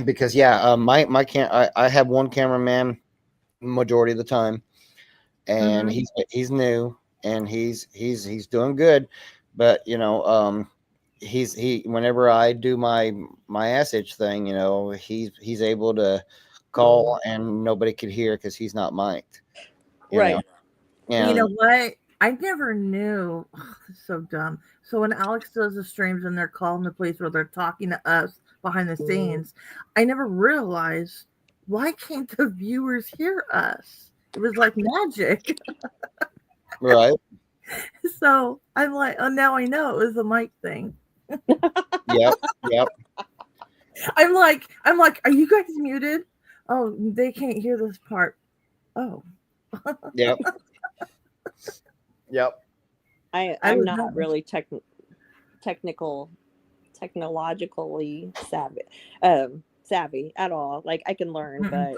Because I have one cameraman majority of the time, and he's new and he's doing good, but he whenever I do my ass itch thing, he's able to call and nobody could hear because he's not mic'd. Right. You know what? I never knew. Oh, that's so dumb. So when Alex does the streams and they're calling the police or they're talking to us behind the scenes, I never realized, why can't the viewers hear us? It was like magic. Right. So I'm like, oh, now I know it was a mic thing. Yep. I'm like, are you guys muted? Oh, they can't hear this part. Oh. Yep. I'm not really technologically savvy at all. Like I can learn, but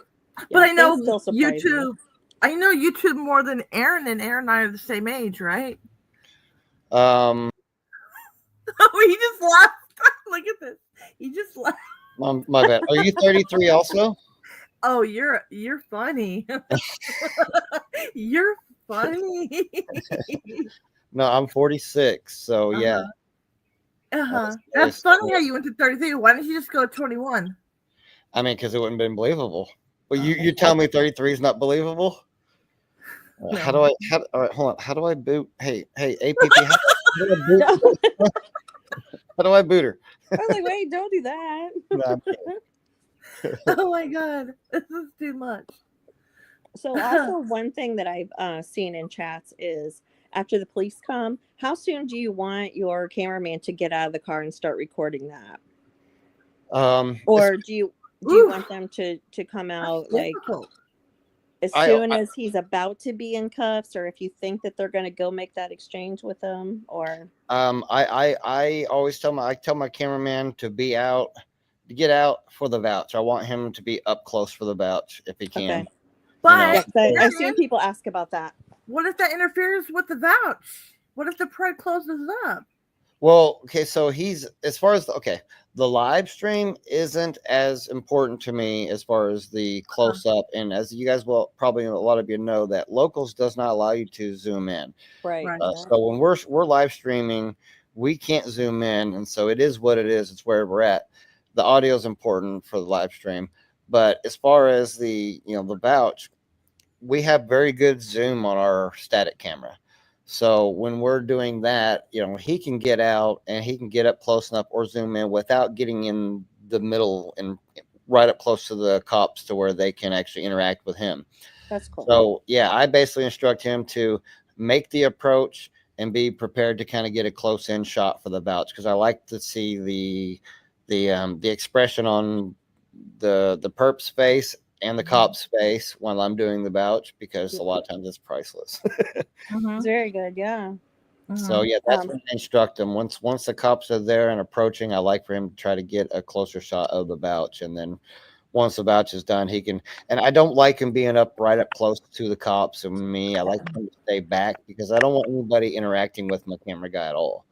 I know YouTube. I know YouTube more than Aaron, and Aaron and I are the same age, right? Oh, he just laughed. Look at this. He just laughed. My bad. Are you 33 also? Oh, you're funny. You're funny. No, I'm 46. So yeah. That's funny how you went to 33. Why didn't you just go 21? I mean, because it wouldn't have been believable. Well, you tell me 33 is not believable? No. All right, hold on. How do I boot? Hey, APP. How do I boot her? I was like, wait, don't do that. No, oh my God, this is too much. So also one thing that I've seen in chats is, after the police come, how soon do you want your cameraman to get out of the car and start recording that? Or do you want them to come out as soon as he's about to be in cuffs, or if you think that they're going to go make that exchange with him? Or I always tell my cameraman to get out for the vouch. I want him to be up close for the vouch if he can. Okay. But I've seen people ask about that. What if that interferes with the vouch? What if the pred closes up? Well, okay, so the live stream isn't as important to me as far as the close up, and as you guys probably a lot of you know, that Locals does not allow you to zoom in. Right. So when we're live streaming, we can't zoom in, and so it is what it is. It's where we're at. The audio is important for the live stream, But as far as the the vouch, we have very good zoom on our static camera. So when we're doing that, he can get out and he can get up close enough or zoom in without getting in the middle and right up close to the cops to where they can actually interact with him. That's cool. So yeah, I basically instruct him to make the approach and be prepared to kind of get a close in shot for the vouch, because I like to see the expression on the perp's face and the cop's face while I'm doing the vouch, because a lot of times it's priceless. It's very good. Yeah. So yeah, that's when I instruct him. Once the cops are there and approaching, I like for him to try to get a closer shot of the vouch, and then once the vouch is done, he can. And I don't like him being right up close to the cops and me. I like him to stay back because I don't want anybody interacting with my camera guy at all.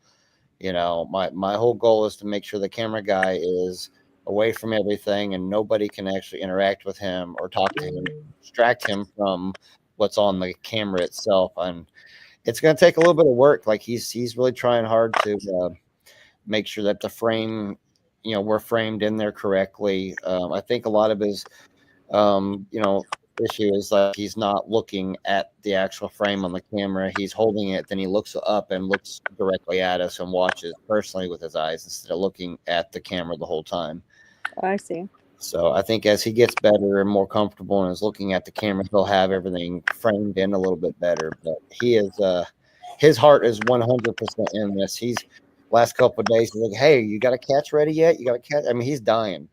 My whole goal is to make sure the camera guy is away from everything and nobody can actually interact with him or talk to him, distract him from what's on the camera itself. And it's going to take a little bit of work. Like he's really trying hard to make sure that the frame, we're framed in there correctly. I think a lot of his, issue is like he's not looking at the actual frame on the camera. He's holding it, then he looks up and looks directly at us and watches personally with his eyes instead of looking at the camera the whole time. I see. So I think as he gets better and more comfortable and is looking at the camera, he'll have everything framed in a little bit better. But he is, his heart is 100% in this. He's last couple of days, he's like, "Hey, you got a catch ready yet? You got a catch?" I mean, he's dying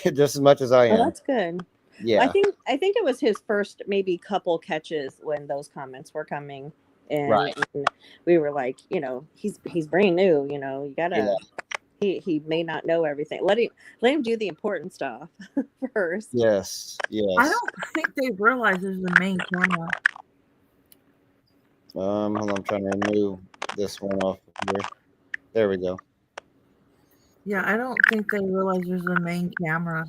just as much as I am. Oh, that's good. Yeah. I think it was his first maybe couple catches when those comments were coming, and, Right. and we were like, he's brand new. You gotta. Yeah. He may not know everything. Let him do the important stuff first. Yes. I don't think they realize there's the main camera. Hold on, I'm trying to remove this one off of here. There we go. Yeah, I don't think they realize there's a main camera.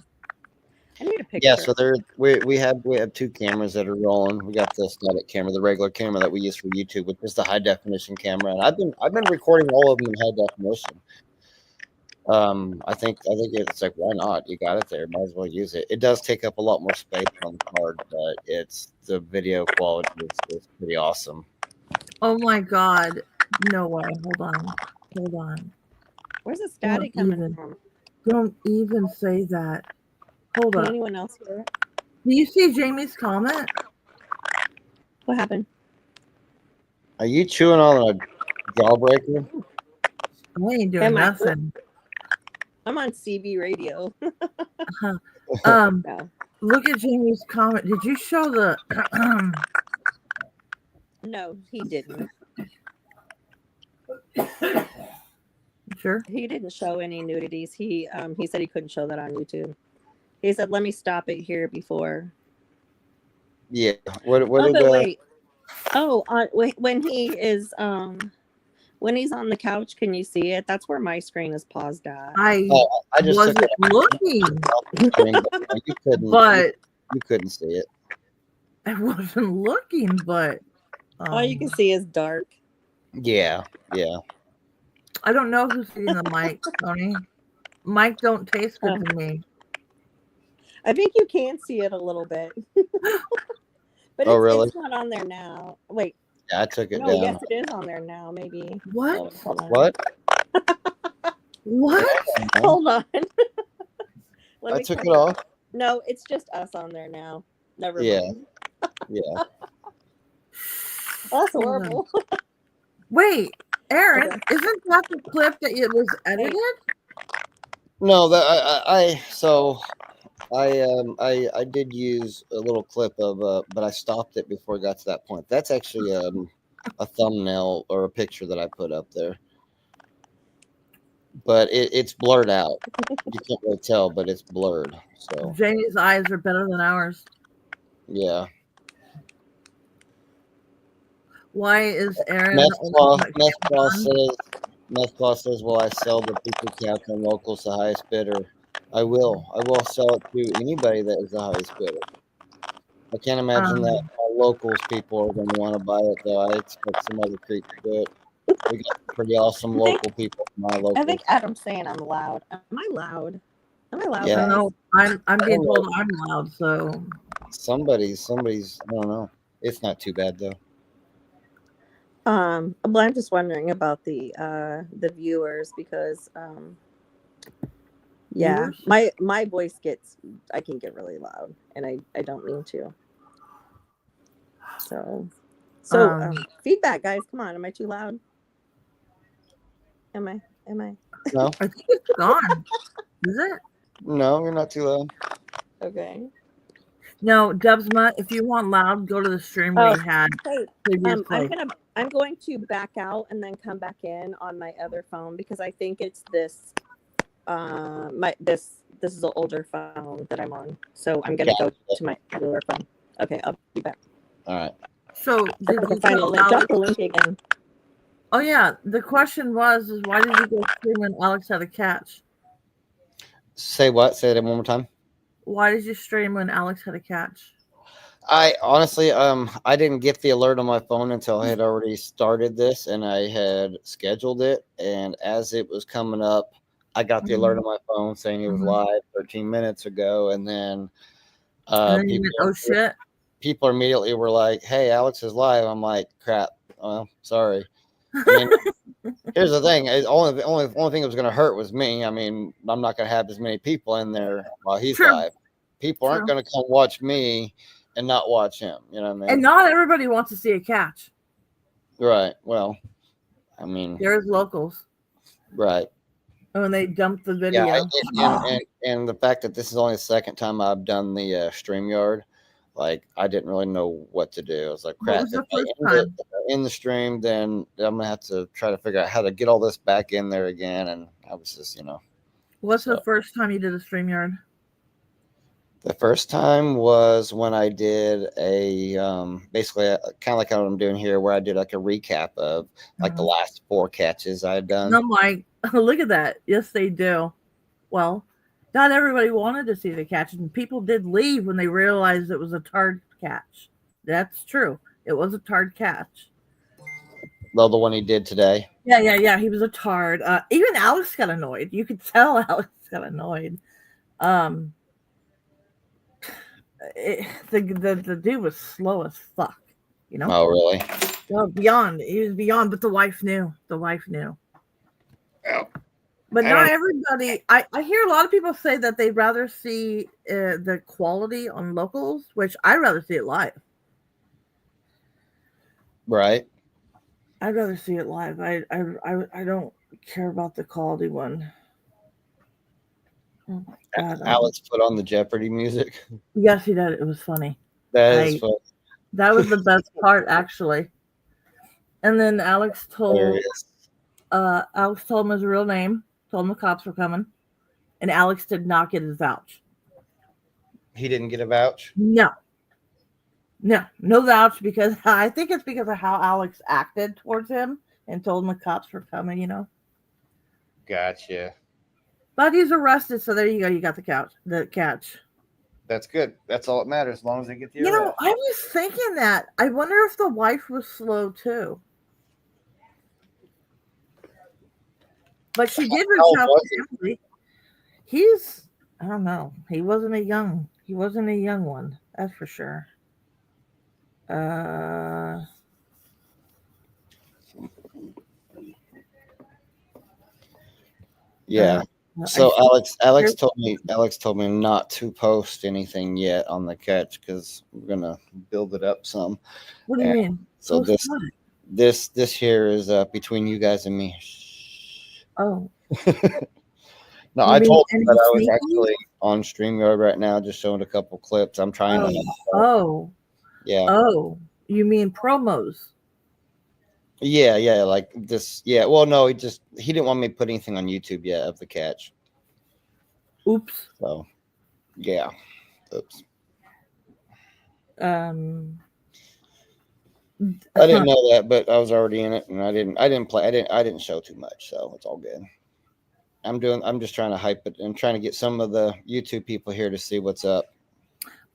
I need a picture. Yeah, so we have two cameras that are rolling. We got the static camera, the regular camera that we use for YouTube, which is the high definition camera, and I've been recording all of them in high definition. I think it's like, why not? You got it there, might as well use it. It does take up a lot more space on the card, but the video quality is pretty awesome. Oh my god. No way. Hold on. Where's the static coming from? Don't even say that. Hold Can on. anyone else hear it? Do you see Jamie's comment? What happened? Are you chewing on a jawbreaker? I ain't doing nothing. I'm on CB radio. Look at Jamie's comment. Did you show the No, he didn't. Sure. He didn't show any nudities. He said he couldn't show that on YouTube. He said, "Let me stop it here before." Yeah. What Oh, did but wait. Oh, when he is when he's on the couch, can you see it? That's where my screen is paused at. I just wasn't looking, you couldn't. but you couldn't see it. I wasn't looking, but all you can see is dark. Yeah. I don't know who's eating the mic, Tony. Mike don't taste good to me. I think you can see it a little bit. But really? It's not on there now. Wait. Yeah, I took it No, down. yes, it is on there now, maybe. What? Oh, What? What? Hold on. I took it off. No, it's just us on there now. Never mind. Yeah. That's horrible. Wait, Aaron, isn't that the clip that it was edited? No, that I did use a little clip of but I stopped it before it got to that point. That's actually a thumbnail or a picture that I put up there. But it's blurred out. You can't really tell, but it's blurred. So Jamie's eyes are better than ours. yeah. Why is Aaron? Methclaw says, "Will I sell the people captain locals the highest bidder? I will. I will sell it to anybody that is the highest bidder. I can't imagine that locals people are going to want to buy it, though. I expect some other creep to do it. We got pretty awesome local people from my local. I think Adam's saying I'm loud. Am I loud? Am I loud? Yeah. guys? No, I'm being don't know. told I'm loud, so Somebody's. I don't know. It's not too bad though. Well, I'm just wondering about the viewers because yeah, viewers. my voice I can get really loud, and I don't mean to. So feedback, guys. Come on, am I too loud? Am I? No, I think it's gone. Is it? no, you're not too loud. Okay. No, Dubsma, if you want loud, go to the stream we had Hey, previously. I'm going to back out and then come back in on my other phone because I think it's this this is an older phone that I'm on. So I'm gonna go to my newer phone. Okay, I'll be back. All right. So did you find the tell link? Drop Alex? the link again. Oh yeah, the question was is why did you go stream when Alex had a catch? Say what? Say that one more time. Why did you stream when Alex had a catch? I honestly, I didn't get the alert on my phone until I had already started this and I had scheduled it. And as it was coming up, I got the alert on my phone saying it was live 13 minutes ago. And then, and then you went, oh shit. People immediately were like, "Hey, Alex is live." I'm like, "Crap." Well, sorry. I mean, here's the thing: the only thing that was going to hurt was me. I mean, I'm not going to have as many people in there while he's live. People aren't going to come watch me and not watch him. You know what I mean? And not everybody wants to see a catch. Right. Well, I mean, there's locals. Right. When they dump the video. Yeah, and the fact that this is only the second time I've done the StreamYard, like I didn't really know what to do. I was like, crap. If I in the stream, then I'm gonna have to try to figure out how to get all this back in there again. And I was just, What's the first time you did a StreamYard? The first time was when I did a basically kind of like what I'm doing here, where I did like a recap of like the last 4 catches I had done. And I'm like, look at that. Yes, they do. Well, not everybody wanted to see the catch, and people did leave when they realized it was a tard catch. That's true. It was a tard catch. Well, the one he did today. Yeah. He was a tard. Even Alex got annoyed. You could tell Alex got annoyed. The dude was slow as fuck. Oh, really? Well, beyond. He was beyond, but the wife knew. Oh. But not everybody. I hear a lot of people say that they'd rather see the quality on locals, which I'd rather see it live. Right. I'd rather see it live. I don't care about the quality one. Oh my God. Alex put on the Jeopardy music. Yes, he did. It was funny. That is funny. That was the best part, actually. And then Alex told him his real name. Told him the cops were coming, and Alex did not get his vouch. He didn't get a vouch? No vouch, because I think it's because of how Alex acted towards him and told him the cops were coming, Gotcha. But he's arrested, so there you go. You got the catch. That's good. That's all that matters, as long as they get the arrest. I was thinking that. I wonder if the wife was slow too. But she did reach out to Emily. I don't know. He wasn't a young one. That's for sure. Yeah. So Alex told me not to post anything yet on the catch because we're gonna build it up some. What do you mean? So this here is between you guys and me. Oh. No, I told him that I was actually on StreamYard right now, just showing a couple clips. I'm trying to. Yeah. Oh, you mean promos? Yeah, like this. Yeah, well, no, he didn't want me to put anything on YouTube yet of the catch. Oops. So, yeah. Oops. I didn't know that, but I was already in it, and I didn't show too much, so it's all good. I'm just trying to hype it and trying to get some of the YouTube people here to see what's up.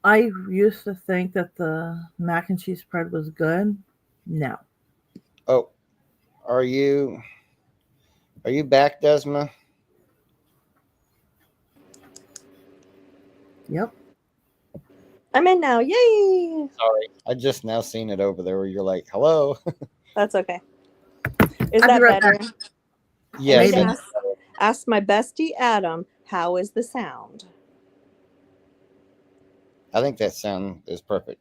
I used to think that the mac and cheese spread was good. No. Oh, are you back, Desma? Yep. I'm in now. Yay! Sorry, I just now seen it over there where you're like, hello. That's okay. Is I'll be that right better? back. Yes, Maybe. Ask my bestie Adam, how is the sound? I think that sound is perfect.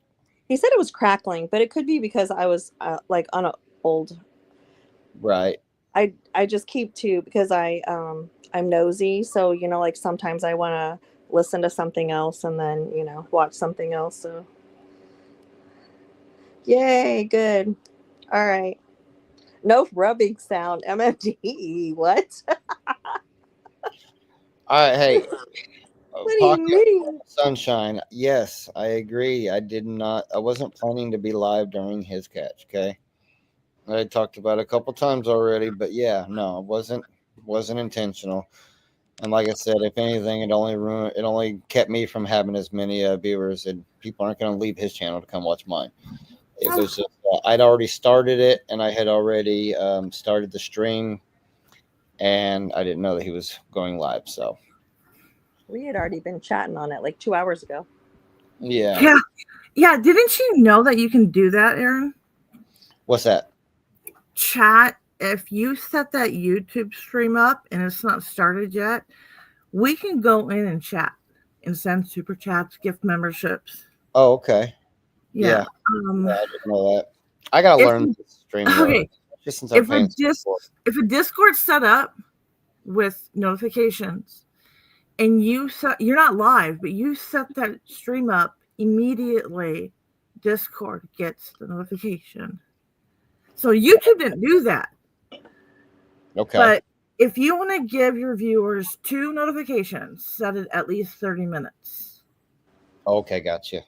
He said it was crackling, but it could be because I was like on a old. Right. I just keep to because I'm nosy, so like sometimes I want to listen to something else and then watch something else. So yay, good. All right. No rubbing sound. MFD. What? All right, hey, What do you Pocket mean? Sunshine. Yes, I agree. I wasn't planning to be live during his catch. Okay, I talked about it a couple times already, but yeah, no, it wasn't intentional. And like I said, if anything, it only kept me from having as many viewers, and people aren't going to leave his channel to come watch mine. It was just I'd already started it, and I had already started the stream, and I didn't know that he was going live. So We had already been chatting on it like 2 hours ago. yeah. Yeah. Didn't you know that you can do that, Aaron? What's that? Chat. If you set that YouTube stream up and it's not started yet, we can go in and chat and send super chats, gift memberships. Oh, okay. Yeah. Yeah, I didn't know that. I gotta learn to stream more. Okay. Just since I'm paying. If a Discord's set up with notifications and you're not live, but you set that stream up immediately, Discord gets the notification. So YouTube didn't do that. Okay. But if you want to give your viewers 2 notifications, set it at least 30 minutes. Okay, gotcha.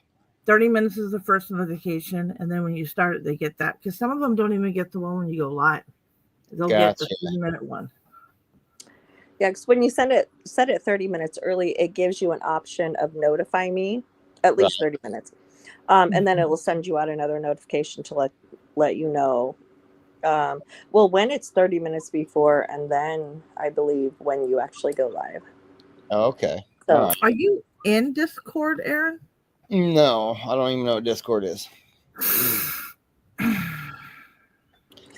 30 minutes is the first notification, and then when you start it, they get that. Because some of them don't even get the one when you go live. They'll get the 3-minute one. Yeah, because when you set it 30 minutes early, it gives you an option of notify me at least 30 minutes. And then it will send you out another notification to let you know. Well, when it's 30 minutes before, and then I believe when you actually go live. Okay. So, all right. Are you in Discord, Aaron? No, I don't even know what Discord is.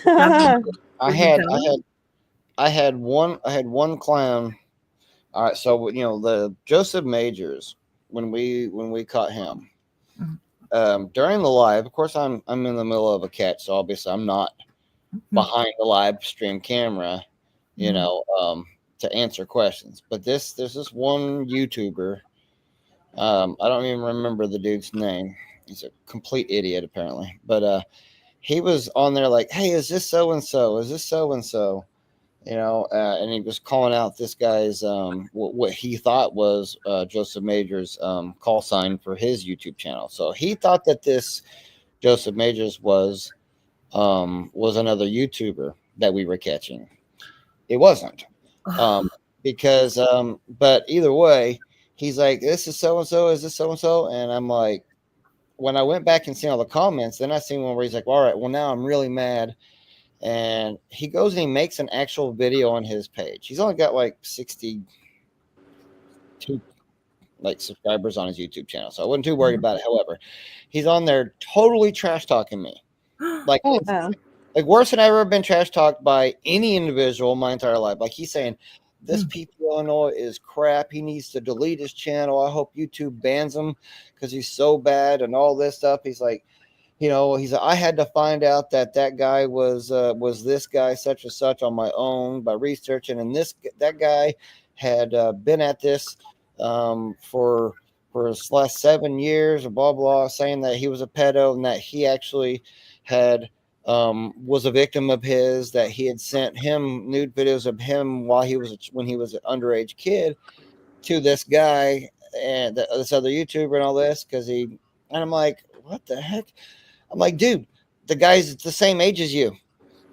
I had one clown. All right, so the Joseph Majors when we caught him during the live. Of course, I'm in the middle of a catch, so obviously I'm not behind the live stream camera, to answer questions. But there's this one YouTuber. I don't even remember the dude's name. He's a complete idiot, apparently. But he was on there like, "Hey, is this so and so? Is this so and so?" And he was calling out this guy's what he thought was Joseph Majors' call sign for his YouTube channel. So he thought that this Joseph Majors was another YouTuber that we were catching. It wasn't, because but either way, he's like, "This is so and so. Is this so and so?" And I'm like, when I went back and seen all the comments, then I seen one where he's like, "All right, well now I'm really mad." And he goes and he makes an actual video on his page. He's only got like 62 subscribers on his YouTube channel, so I wasn't too worried about it. However, he's on there totally trash talking me, like worse than I've ever been trash talked by any individual in my entire life. Like he's saying, "This people Illinois is crap. He needs to delete his channel. I hope YouTube bans him because he's so bad," and all this stuff. He's like, I had to find out that guy was this guy such and such on my own by researching, and that guy had been at this for his last 7 years, blah blah, saying that he was a pedo and that he actually had was a victim of his, that he had sent him nude videos of him when he was an underage kid to this guy and this other YouTuber and all this and I'm like, what the heck? I'm like, dude, the guy's the same age as you.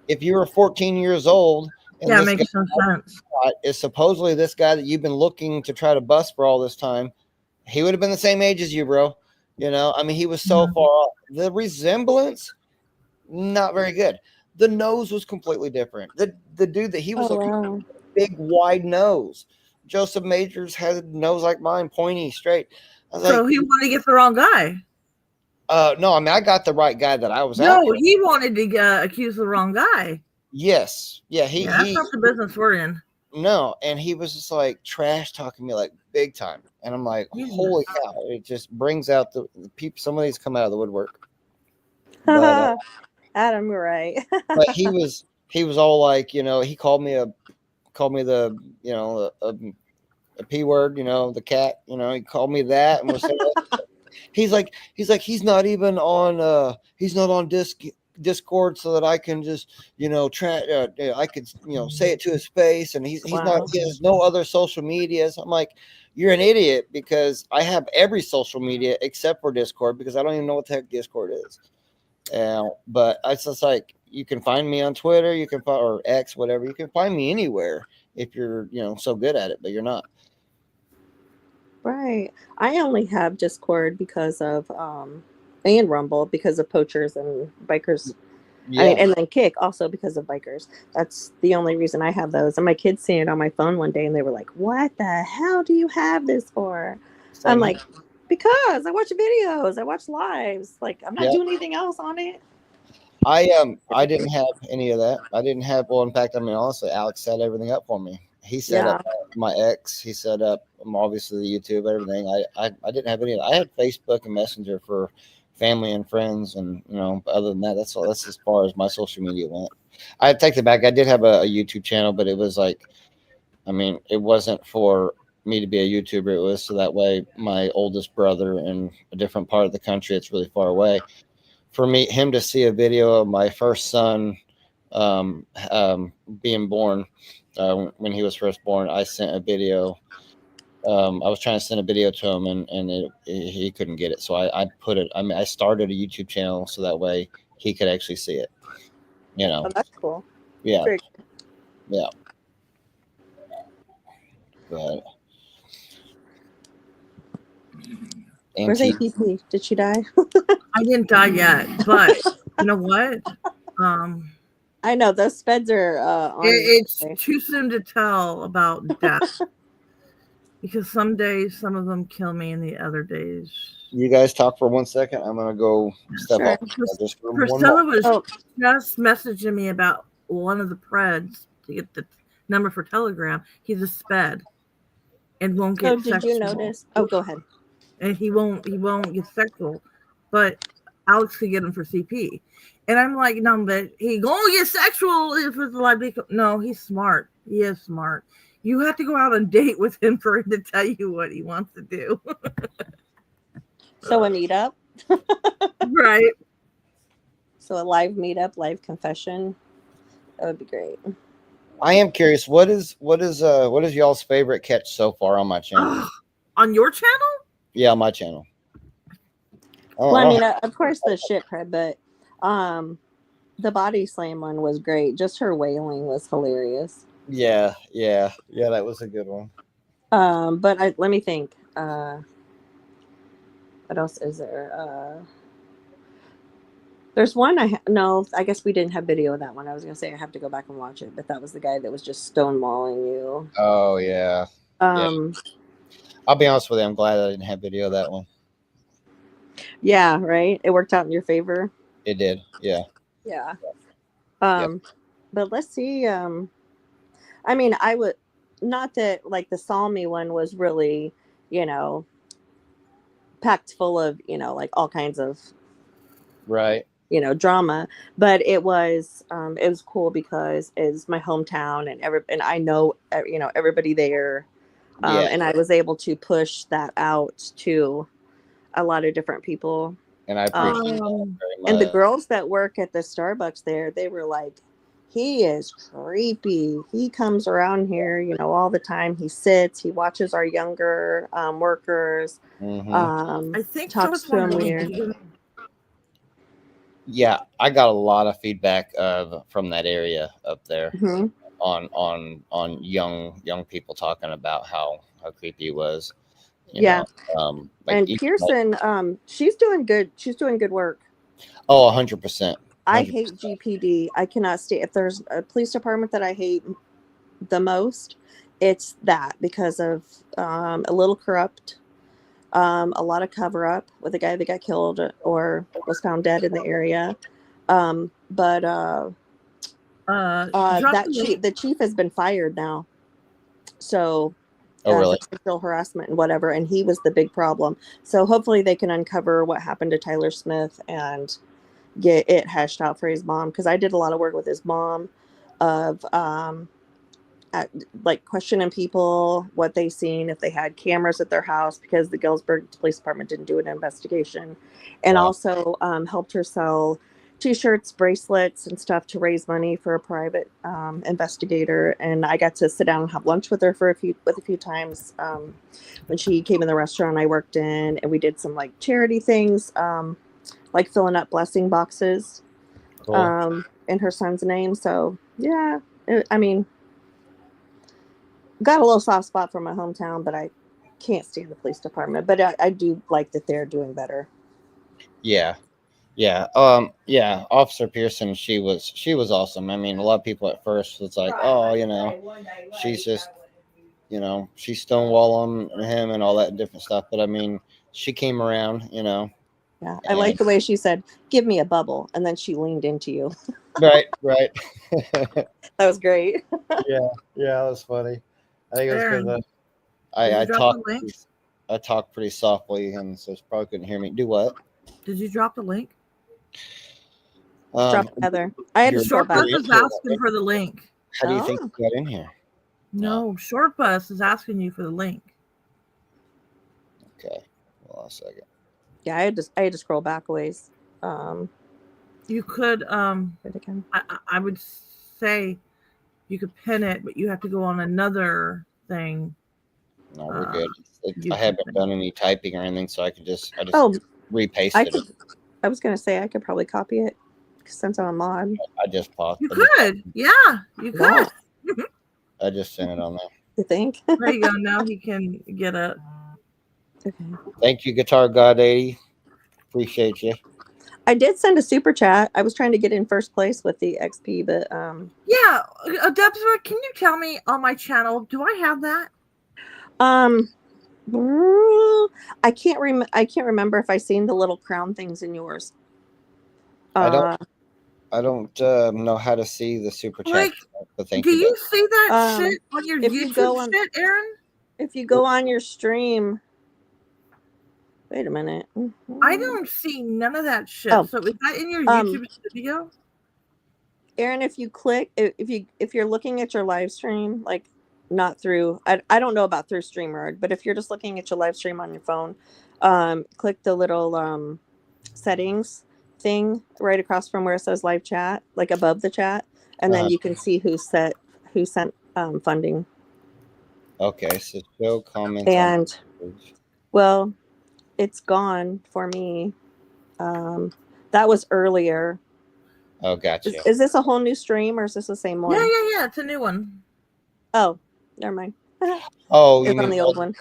If you were 14 years old, and it makes no sense. Is supposedly this guy that you've been looking to try to bust for all this time, he would have been the same age as you, bro. I mean, he was so far off. The resemblance, not very good. The nose was completely different. The dude that he was looking at, big, wide nose. Joseph Majors had a nose like mine, pointy, straight. I was So like, he wanted to get the wrong guy. no, I mean, I got the right guy that I was No, after. he wanted to accuse the wrong guy. Yes. Yeah, Yeah, that's not the business we're in. No, and he was just like trash talking me like big time. And I'm like, holy cow. It just brings out the people. Some of these come out of the woodwork. But Adam, you're right. but he was all like, he called me the, a P word, the cat, he called me that and was saying he's like he's not even on Discord so that I can just I could say it to his face, and he has no other social medias. I'm like, you're an idiot, because I have every social media except for Discord, because I don't even know what the heck Discord is. But it's just like, you can find me on Twitter, you can find, or X, whatever, you can find me anywhere if you're so good at it, but you're not. Right. I only have Discord because of and Rumble because of poachers and bikers. Yeah. I mean, and then Kick also because of bikers. That's the only reason I have those. And my kids seen it on my phone one day and they were like, "What the hell do you have this for?" I'm like, "Because I watch videos, I watch lives. Like, I'm not doing anything else on it." I didn't have any of that. I didn't have, well, in fact, I mean, honestly, Alex set everything up for me. He set up my ex. He set up obviously the YouTube, everything. I didn't have any of that. I had Facebook and Messenger for family and friends, and but other than that, that's all. That's as far as my social media went. I take it back. I did have a YouTube channel, but it was like, I mean, it wasn't for me to be a YouTuber. It was so that way my oldest brother in a different part of the country, it's really far away, for him to see a video of my first son being born. When he was first born, I sent a video. I was trying to send a video to him, and he couldn't get it. So I put it. I mean, I started a YouTube channel so that way he could actually see it. Oh, that's cool. Yeah. Very cool. Yeah. But where's APP? Did she die? I didn't die yet, but you know what? I know those feds are it's too soon to tell about death. Because some days, some of them kill me, and the other days. You guys talk for 1 second. I'm gonna go step up. Priscilla was just messaging me about one of the Preds to get the number for Telegram. He's a sped, and won't get. Oh, did you notice? Oh, go ahead. And he won't get sexual, but Alex could get him for CP. And I'm like, no, but he gonna get sexual if it's like, no, he's smart. He is smart. You have to go out on a date with him for him to tell you what he wants to do. So a meetup, right? So a live meetup, live confession. That would be great. I am curious. What is y'all's favorite catch so far on my channel? On your channel? Yeah, on my channel. Well, I mean, of course the shit Pred, but the body slam one was great. Just her wailing was hilarious. Yeah, that was a good one. But let me think. What else is there? There's one I guess we didn't have video of that one. I was gonna say I have to go back and watch it, but that was the guy that was just stonewalling you. Oh yeah. I'll be honest with you, I'm glad I didn't have video of that one. Yeah, right. It worked out in your favor. It did, yeah. Yeah. But let's see. I mean, I would not that like the Salmi one was really, packed full of, like all kinds of right. Drama, but it was cool because it's my hometown and I know everybody there. And I was able to push that out to a lot of different people. And I appreciate that very much. And the girls that work at the Starbucks there, they were like, he is creepy. He comes around here, all the time. He sits, he watches our younger workers. Mm-hmm. I think talks to them weird. Yeah, I got a lot of feedback from that area up there on young people talking about how creepy he was. And Pearson, she's doing good. She's doing good work. Oh, 100%. I hate GPD. I cannot stay. If there's a police department that I hate the most, it's that because of a little corrupt. A lot of cover up with a guy that got killed or was found dead in the area. But the chief has been fired now. So Oh, really? for sexual harassment and whatever, and he was the big problem. So hopefully they can uncover what happened to Tyler Smith and get it hashed out for his mom, because I did a lot of work with his mom of like questioning people, what they seen, if they had cameras at their house, because the Galesburg Police Department didn't do an investigation, and also helped her sell T-shirts, bracelets, and stuff to raise money for a private investigator. And I got to sit down and have lunch with her a few times when she came in the restaurant I worked in, and we did some like charity things, like filling up blessing boxes in her son's name. So yeah, I mean, got a little soft spot for my hometown, but I can't stand the police department. But I do like that they're doing better. Yeah. Officer Pearson, she was awesome. I mean, a lot of people at first was like, oh, she's just, she's stonewalling him and all that different stuff. But I mean, she came around, Yeah, I like the way she said, "Give me a bubble," and then she leaned into you. Right. That was great. Yeah, that was funny. I think it was Aaron, because did I you drop talked the link? I talked pretty softly, and so she probably couldn't hear me. Do what? Did you drop the link? Drop together. I had to scroll Short back. Bus is asking for the link. How do you think you got in here? No, Short Bus is asking you for the link. Okay, hold on a second. Yeah, I had to scroll back a ways. You could I would say you could pin it, but you have to go on another thing. No, we're good. I haven't done any typing or anything, so I just repasted it. I was gonna say I could probably copy it since I'm a mod. I just paused. You could, yeah, you could. I just sent it on there. You think? There you go. Now he can get it. Okay. Thank you, Guitar God 80. Appreciate you. I did send a super chat. I was trying to get in first place with the XP, but yeah, Debra, can you tell me on my channel? Do I have that? I can't remember if I seen the little crown things in yours. I don't know how to see the super chat. But thank do you. You see that shit on your YouTube shit, Aaron? If you go on your stream. Wait a minute. I don't see none of that shit. So is that in your YouTube video? Aaron, if you click, if you're looking at your live stream, like not through, I don't know about through StreamYard, but if you're just looking at your live stream on your phone, click the little settings thing right across from where it says live chat, like above the chat, and then you can see who sent funding. Okay, so show comments. And well, it's gone for me. That was earlier. Oh, gotcha. Is this a whole new stream or is this the same one? Yeah. It's a new one. Oh, never mind. Oh, you mean on the old one?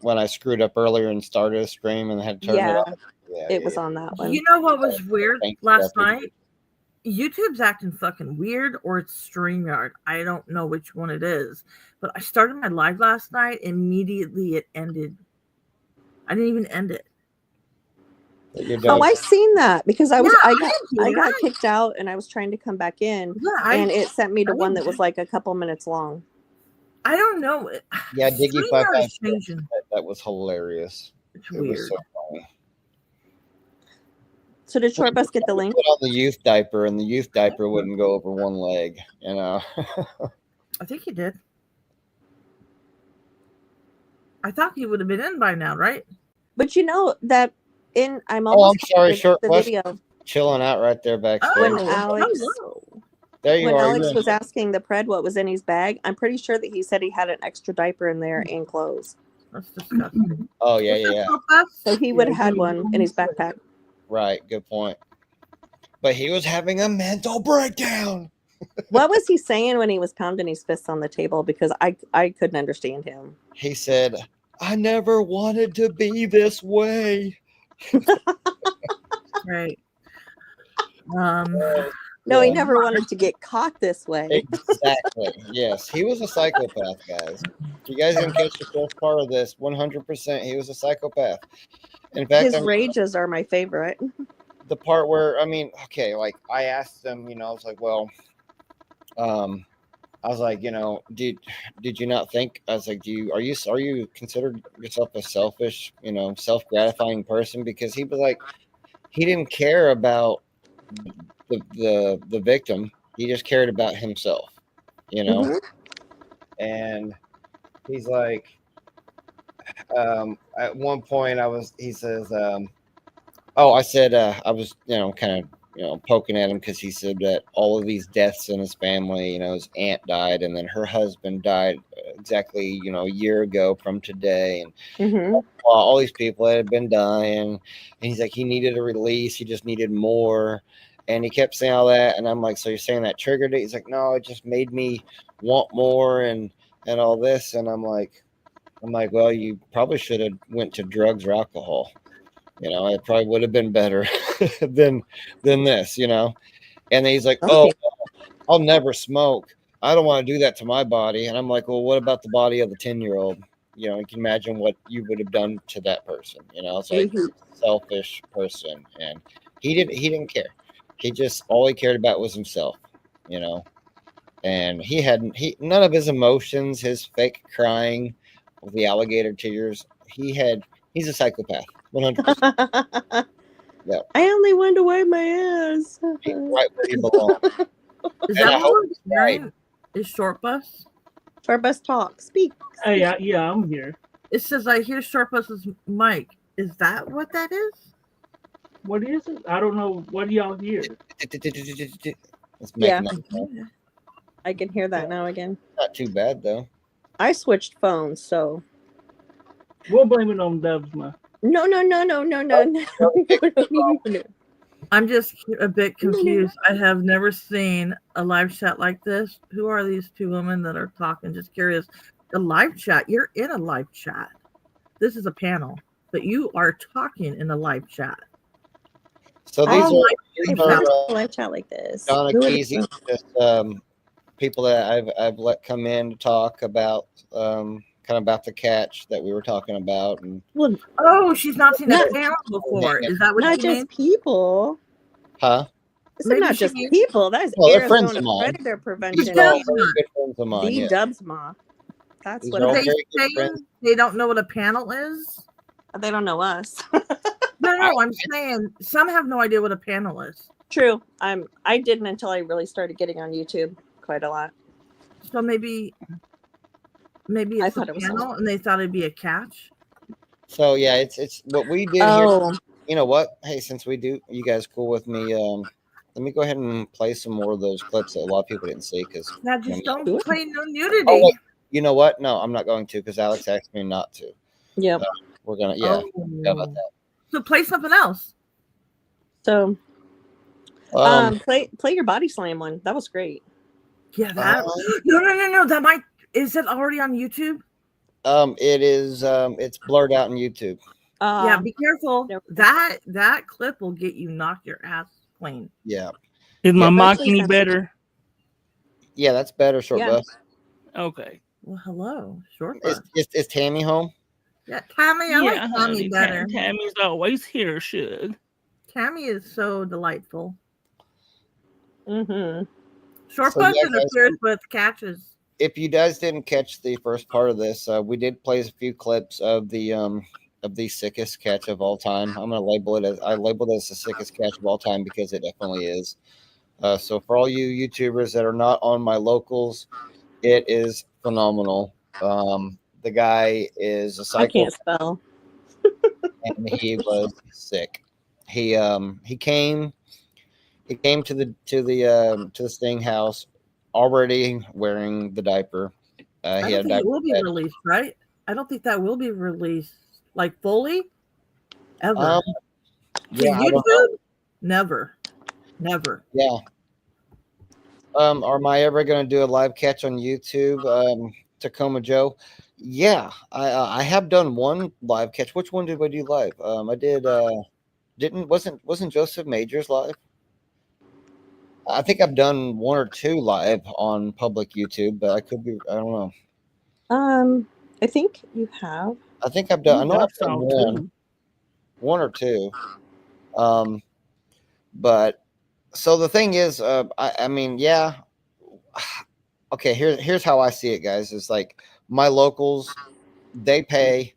When I screwed up earlier and started a stream and had to turn it off. Yeah, it was on that one. You know what was weird last night? YouTube's acting fucking weird, or it's StreamYard. I don't know which one it is. But I started my live last night. Immediately it ended. I didn't even end it. Oh, I seen that because I got kicked out and I was trying to come back in, and it sent me to one that was like a couple minutes long. I don't know. Yeah, Diggy 555. That was hilarious. It's weird. Was so funny. So did Short Bus get the link? Put on the youth diaper, and the youth diaper wouldn't go over one leg. I think he did. I thought he would have been in by now, right? But you know that I'm sorry, Short the Bus video chilling out right there backstage. when Alex. There you when are. Alex was asking the pred what was in his bag, I'm pretty sure that he said he had an extra diaper in there and clothes. That's disgusting. Oh, yeah. So he would have had one in his backpack. Right, good point. But he was having a mental breakdown. What was he saying when he was pounding his fists on the table? Because I couldn't understand him. He said, I never wanted to be this way. Right. No, he Yeah. never wanted to get caught this way. Exactly. Yes, he was a psychopath, guys. If you guys didn't catch the first part of this, 100%, he was a psychopath. In fact, His rages are my favorite. the part where, I mean, okay, like I asked them, I was like, well, I was like, did you not think? I was like, are you considered yourself a selfish, self-gratifying person? Because he was like, he didn't care about the victim. He just cared about himself, and he's like, at one point he says, I said, I was, kind of, poking at him because he said that all of these deaths in his family, his aunt died and then her husband died exactly, a year ago from today. And all these people that had been dying. And he's like, he needed a release. He just needed more. And he kept saying all that. And I'm like, so you're saying that triggered it? He's like, no, it just made me want more and all this. And I'm like, well, you probably should have went to drugs or alcohol. It probably would have been better than this, And then he's like, oh, I'll never smoke. I don't want to do that to my body. And I'm like, well, what about the body of the 10-year-old? You can imagine what you would have done to that person. It's like selfish person. And he didn't care. All he cared about was himself, and none of his emotions, his fake crying with the alligator tears. He's a psychopath. 100%. Yeah. I only wanted to wipe my ass. He's right where he belongs. Is that what we're hearing? Is Short Bus? Short Bus talk. Speak. Hey, yeah, I'm here. It says I hear Short Bus's mic. Is that what that is? What is it? I don't know. What do y'all hear? Yeah. I can hear that now again. Not too bad though. I switched phones, so we'll blame it on Dubs, ma. No. I'm just a bit confused. I have never seen a live chat like this. Who are these two women that are talking? Just curious. A live chat. You're in a live chat. This is a panel, but you are talking in a live chat. So these are live chat like this. Donna Kesey, just people that I've let come in to talk about kind of about the catch that we were talking about. And she's not seen a panel before. Is that what not you just mean? People? Huh? It's not just people. That's Arizona Predator Prevention. These are all very good friends of mine. The Dubs Ma. That's These what are all they very good saying. friends. They don't know what a panel is. They don't know us. No, I'm saying some have no idea what a panel is. True. I didn't until I really started getting on YouTube quite a lot. So maybe it's a panel and they thought it'd be a catch. So yeah, it's what we did here. You know what? Hey, since we do, you guys cool with me? Let me go ahead and play some more of those clips that a lot of people didn't see. Because now just don't play no nudity. Oh, wait, you know what? No, I'm not going to because Alex asked me not to. Yep. We're gonna how about that? So play something else. So play your body slam one. That was great. Yeah, that no. That might is it already on YouTube? It is it's blurred out on YouTube. Yeah, be careful. That clip will get you knock your ass clean. Yeah. Is my mic any better? Yeah, that's better, Short Bus. Okay. Well, hello, Short Bus. Is Tammy home? Yeah, Tammy, I like Tammy better. Tammy's always here, should. Tammy is so delightful. Mm-hmm. Short Bus interferes with catches. If you guys didn't catch the first part of this, we did play a few clips of the sickest catch of all time. I'm gonna label it as the sickest catch of all time because it definitely is. So for all you YouTubers that are not on my locals, it is phenomenal. The guy is a psycho. I can't spell. And he was sick. He came to the Sting house already wearing the diaper. I don't think it will be released, right? I don't think that will be released like fully ever. Yeah, YouTube? Never. Yeah. Am I ever going to do a live catch on YouTube? Tacoma Joe. Yeah, I have done one live catch. Which one did we do live? I did. Wasn't Joseph Majors live? I think I've done 1 or 2 live on public YouTube, but I could be. I don't know. I think you have. I think I've done. I know I I've saw done one, two. 1 or 2. But so the thing is, I mean, yeah. Okay, here's how I see it, guys. It's like my locals, they pay,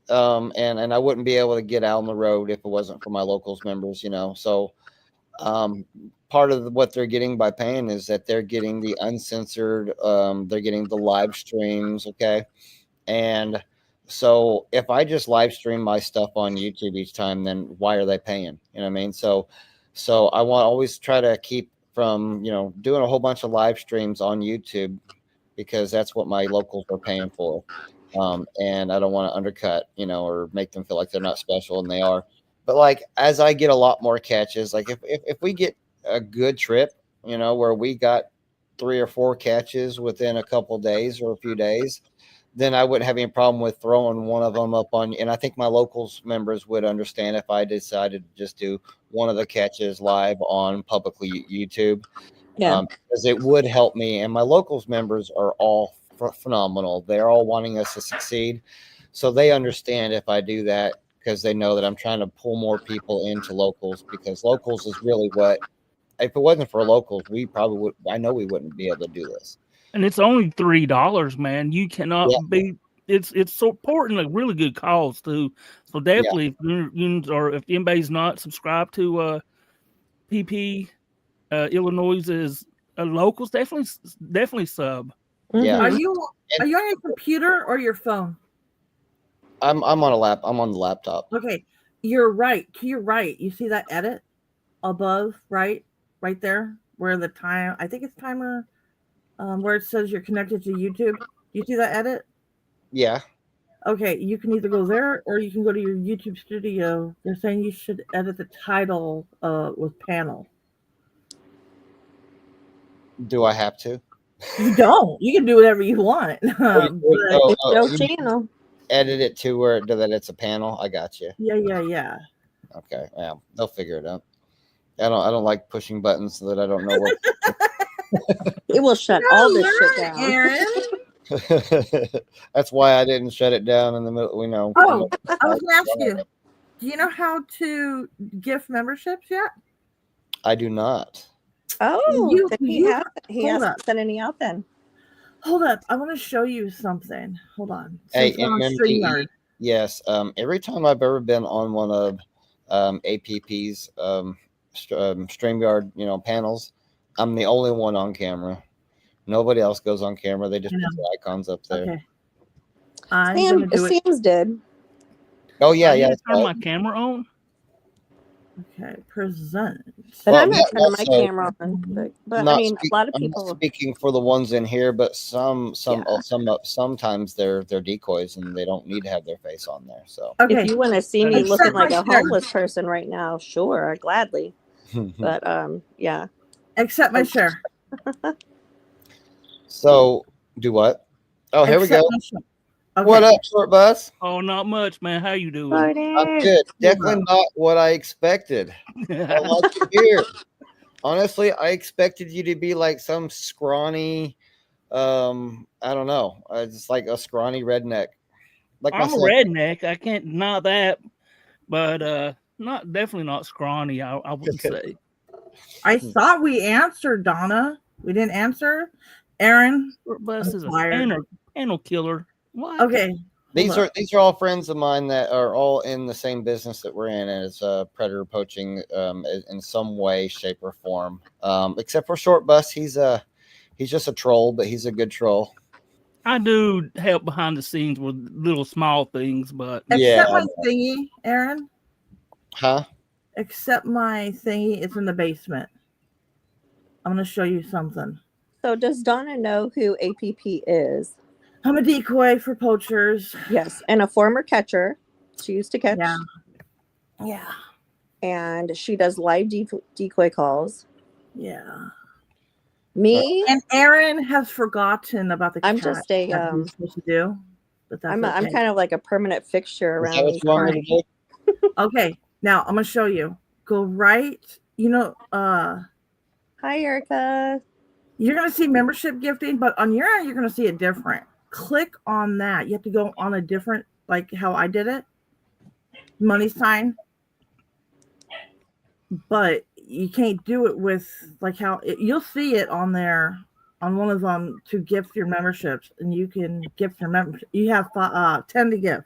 and I wouldn't be able to get out on the road if it wasn't for my locals members, you know. So part of what they're getting by paying is that they're getting the uncensored, they're getting the live streams, okay. And so if I just live stream my stuff on YouTube each time, then why are they paying? You know what I mean? So I want to always try to keep from, doing a whole bunch of live streams on YouTube because that's what my locals are paying for. And I don't want to undercut, or make them feel like they're not special, and they are. But like as I get a lot more catches, like if we get a good trip, where we got 3 or 4 catches within a couple days or a few days, then I wouldn't have any problem with throwing one of them up on. And I think my locals members would understand if I decided to just do one of the catches live on publicly YouTube. Yeah. Because it would help me. And my locals members are all phenomenal. They're all wanting us to succeed. So they understand if I do that because they know that I'm trying to pull more people into locals, because locals is really what, if it wasn't for locals, we probably would, I know we wouldn't be able to do this. And it's only $3, man. You cannot beat. It's supporting a really good cause too. So definitely, if anybody's not subscribed to PP Illinois is locals, definitely sub. Yeah. Are you on your computer or your phone? I'm on the laptop. Okay, you're right. To your right, you see that edit above, right there, where the time. I think it's timer. Where it says you're connected to YouTube. You see that edit? Yeah. Okay, you can either go there or you can go to your YouTube studio. They're saying you should edit the title with panel. Do I have to? You don't. You can do whatever you want. It's your channel. Edit it to where that it's a panel. I got you. Yeah. Okay. Yeah, they'll figure it out. I don't like pushing buttons so that I don't know what. It will shut all this shit down. Aaron. That's why I didn't shut it down in the middle. Oh, I was gonna ask you. Do you know how to gift memberships yet? I do not. Oh, he hasn't sent any out then. Hold up, I want to show you something. Hold on. Hey, yes. Every time I've ever been on one of APP's StreamYard, panels, I'm the only one on camera. Nobody else goes on camera. They just put the icons up there. Okay. Sam's did. Oh yeah. Turn my camera on. Okay, present. But I'm not turning my camera on. But I mean, a lot of people. I'm not speaking for the ones in here, but sometimes they're decoys and they don't need to have their face on there. So if you want to see me looking like a homeless person right now, sure, gladly. But yeah. Accept my share. So do what? Oh, here we go. Okay. What up, Short Bus? Oh, not much, man. How you doing? I'm good. Definitely not what I expected. I like your beard. Honestly, I expected you to be like some scrawny, I don't know, just like a scrawny redneck. Like I'm a redneck. I can't deny that, but definitely not scrawny. I wouldn't say. I thought we answered, Donna. We didn't answer. Aaron. Bus is a panel killer. What? Okay. These are all friends of mine that are all in the same business that we're in, and it's predator poaching in some way, shape, or form. Except for Short Bus, he's just a troll, but he's a good troll. I do help behind the scenes with little small things, but except my thingy, Aaron. Huh? Except my thingy is in the basement. I'm going to show you something. So does Donna know who APP is? I'm a decoy for poachers. Yes, and a former catcher. She used to catch. Yeah. And she does live decoy calls. Yeah. Me and Aaron has forgotten about the. I'm just a supposed to do. But that's I'm kind of like a permanent fixture around these parts. Okay, now I'm gonna show you. Go right. Hi, Erica. You're going to see membership gifting, but on your end, you're going to see it different. Click on that. You have to go on a different, like how I did it, money sign. But you can't do it with like how you'll see it on there on one of them to gift your memberships, and you can gift your membership. You have 10 to give.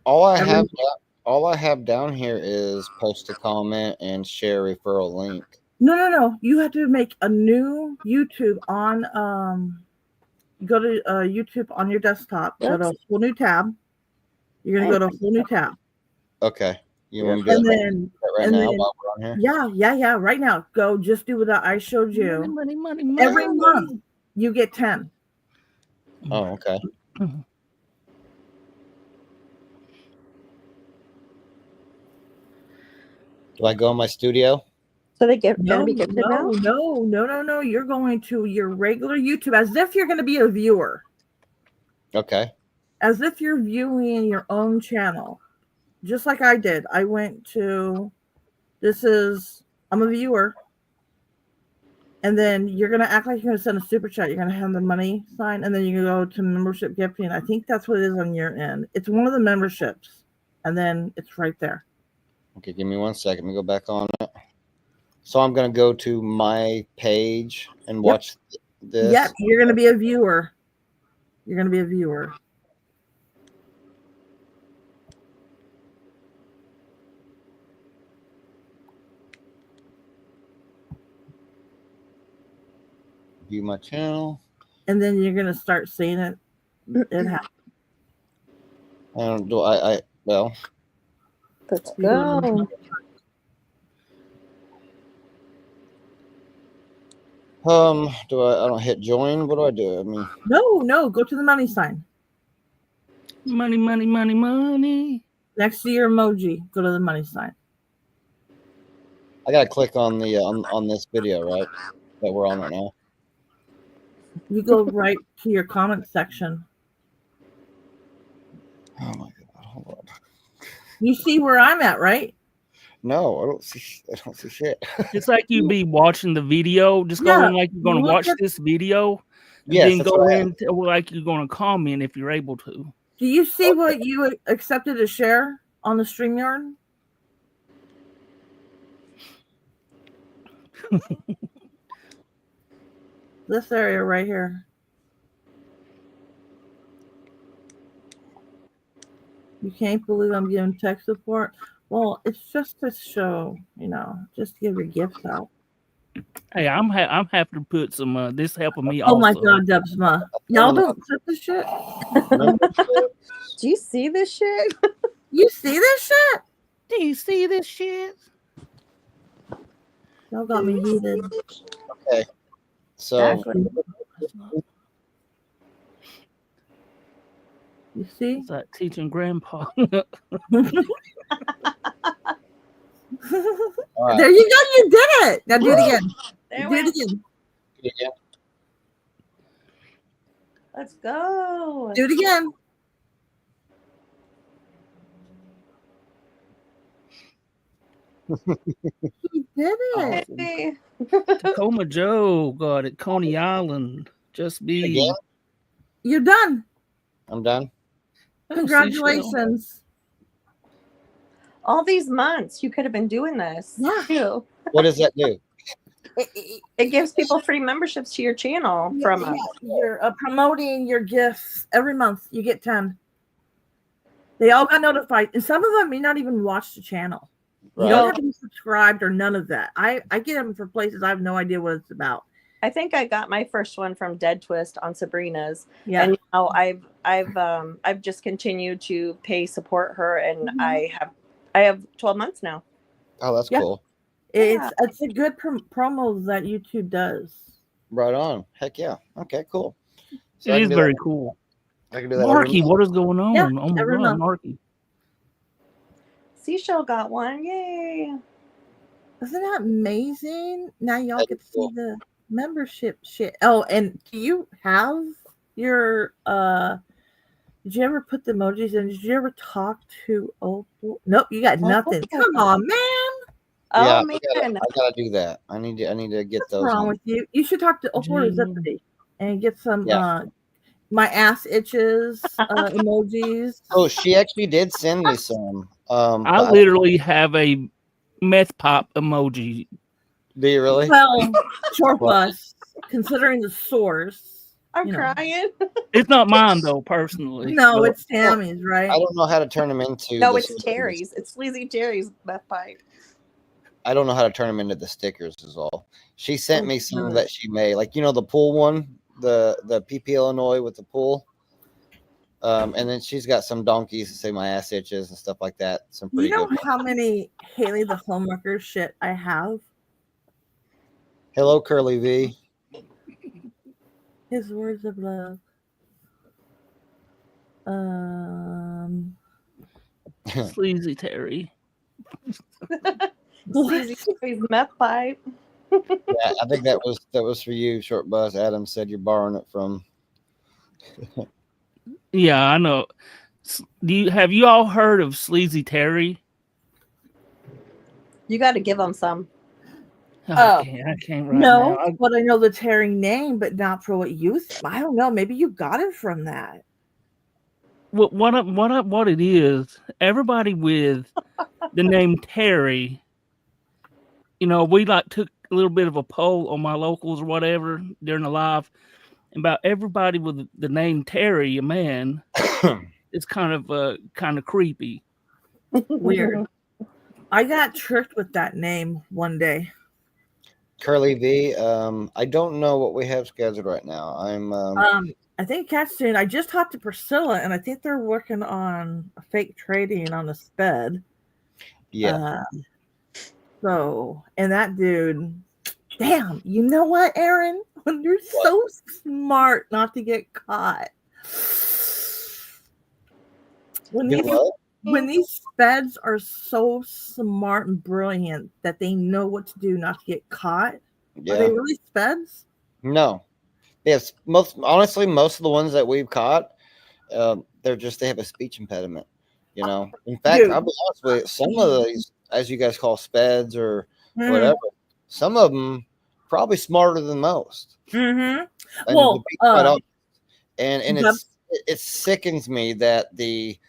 All I have down here is post a comment and share referral link. No. You have to make a new YouTube on go to YouTube on your desktop. Go to a whole new tab. You're gonna go to a whole new tab. Okay. You want me to do that right now while we're on here? Yeah. Right now, go. Just do what I showed you. Money. Every month, you get 10. Oh, okay. Do I go in my studio? So they gonna be gifted now? No. You're going to your regular YouTube as if you're going to be a viewer. Okay. As if you're viewing your own channel. Just like I did. I went to, I'm a viewer. And then you're going to act like you're going to send a super chat. You're going to have the money sign, and then you can go to membership gifting. I think that's what it is on your end. It's one of the memberships, and then it's right there. Okay, give me 1 second. Let me go back on it. So I'm going to go to my page and watch this. Yep, you're going to be a viewer. You're going to be a viewer. View my channel. And then you're going to start seeing it. It happens. Well. Let's go. I don't hit join? What do I do? I mean, no, go to the money sign. Money. Next to your emoji, go to the money sign. I gotta click on the on this video, right? That we're on right now. You go right to your comment section. Oh my god, hold on. You see where I'm at, right? No, I don't see shit. It's like you be watching the video. Just go in like you're going to watch this video. And then go in like you're going to comment if you're able to. Do you see what you accepted to share on the StreamYard? This area right here. You can't believe I'm giving tech support. Well, it's just to show, just to give your gifts out. Hey, I'm happy to put some this helping me. Oh my god, Dubsma. Y'all don't set this shit. Do you see this shit? You see this shit? Do you see this shit? Y'all got me heated. Okay. So you see? It's like teaching grandpa. Right. There you go. You did it. Now do it again. Do it again. Let's go. Do it again. He did it. Hey. Tacoma Joe got it. Coney Island. Just be. Again? You're done. I'm done. Congratulations. All these months you could have been doing this. Yeah. What does that do? It gives people free memberships to your channel from us. You're promoting your gifts every month. You get 10. They all got notified, and some of them may not even watch the channel. You don't have to be subscribed or none of that. I get them for places I have no idea what it's about. I think I got my first one from Dead Twist on Sabrina's. Yeah. And now I've just continued to support her, and I have 12 months now. Oh, that's cool. It's a good promo that YouTube does. Right on. Heck yeah. Okay, cool. So it is very cool. I can do that. Marky, what is going on? Yeah, oh my god, Marky. Seashell got one. Yay. Isn't that amazing? Now y'all get to see the membership shit. Oh, and do you have your did you ever put the emojis in? Did you ever talk to old? Nope, you got nothing. Come on, man. Oh I man. gotta do that. I need to get What's those wrong on. with you? You should talk to or Zippity and get some Yeah. my ass itches emojis. Oh, she actually did send me some. I But literally have a meth pop emoji. do you really? Well, short Well, bus, considering the source. I'm you know. crying. It's not mine though, personally. No, No, it's Tammy's, right? I don't know how to turn them into No, the it's stickers. Terry's. It's Sleazy Terry's meth pipe. I don't know how to turn them into the stickers is all. She sent Oh, me some good. that she made, like the pool one, the PP Illinois with the pool. And then she's got some donkeys to say my ass itches and stuff like that. Some You pretty know good ones. how many Haley the Homewrecker shit I have? Hello, Curly V. His words of love. Sleazy Terry. Sleazy Terry's meth pipe. Yeah, I think that was for you, Short Bus. Adam said you're borrowing it from. Yeah, I know. Have you all heard of Sleazy Terry? You got to give him some. I can't right no, now. but I know the Terry name, but not for what you. I don't know. Maybe you got it from that. What it is? Everybody with the name Terry, we took a little bit of a poll on my locals or whatever during the live about everybody with the name Terry, a man. It's kind of creepy. Weird. I got tricked with that name one day. Curly V. I don't know what we have scheduled right now. I think Cat's soon. I just talked to Priscilla, and I think they're working on a fake trading on the sped. Yeah. And that dude, damn, you know what, Aaron? When you're so smart not to get caught. When these speds are so smart and brilliant that they know what to do not to get caught, Yeah. are they really speds? No. Yes, most of the ones that we've caught, they have a speech impediment. In fact, Dude. I'll be honest with you, some of these, as you guys call speds or whatever, some of them probably smarter than most. Mm-hmm. And Well, to be quite honest, and it sickens me that the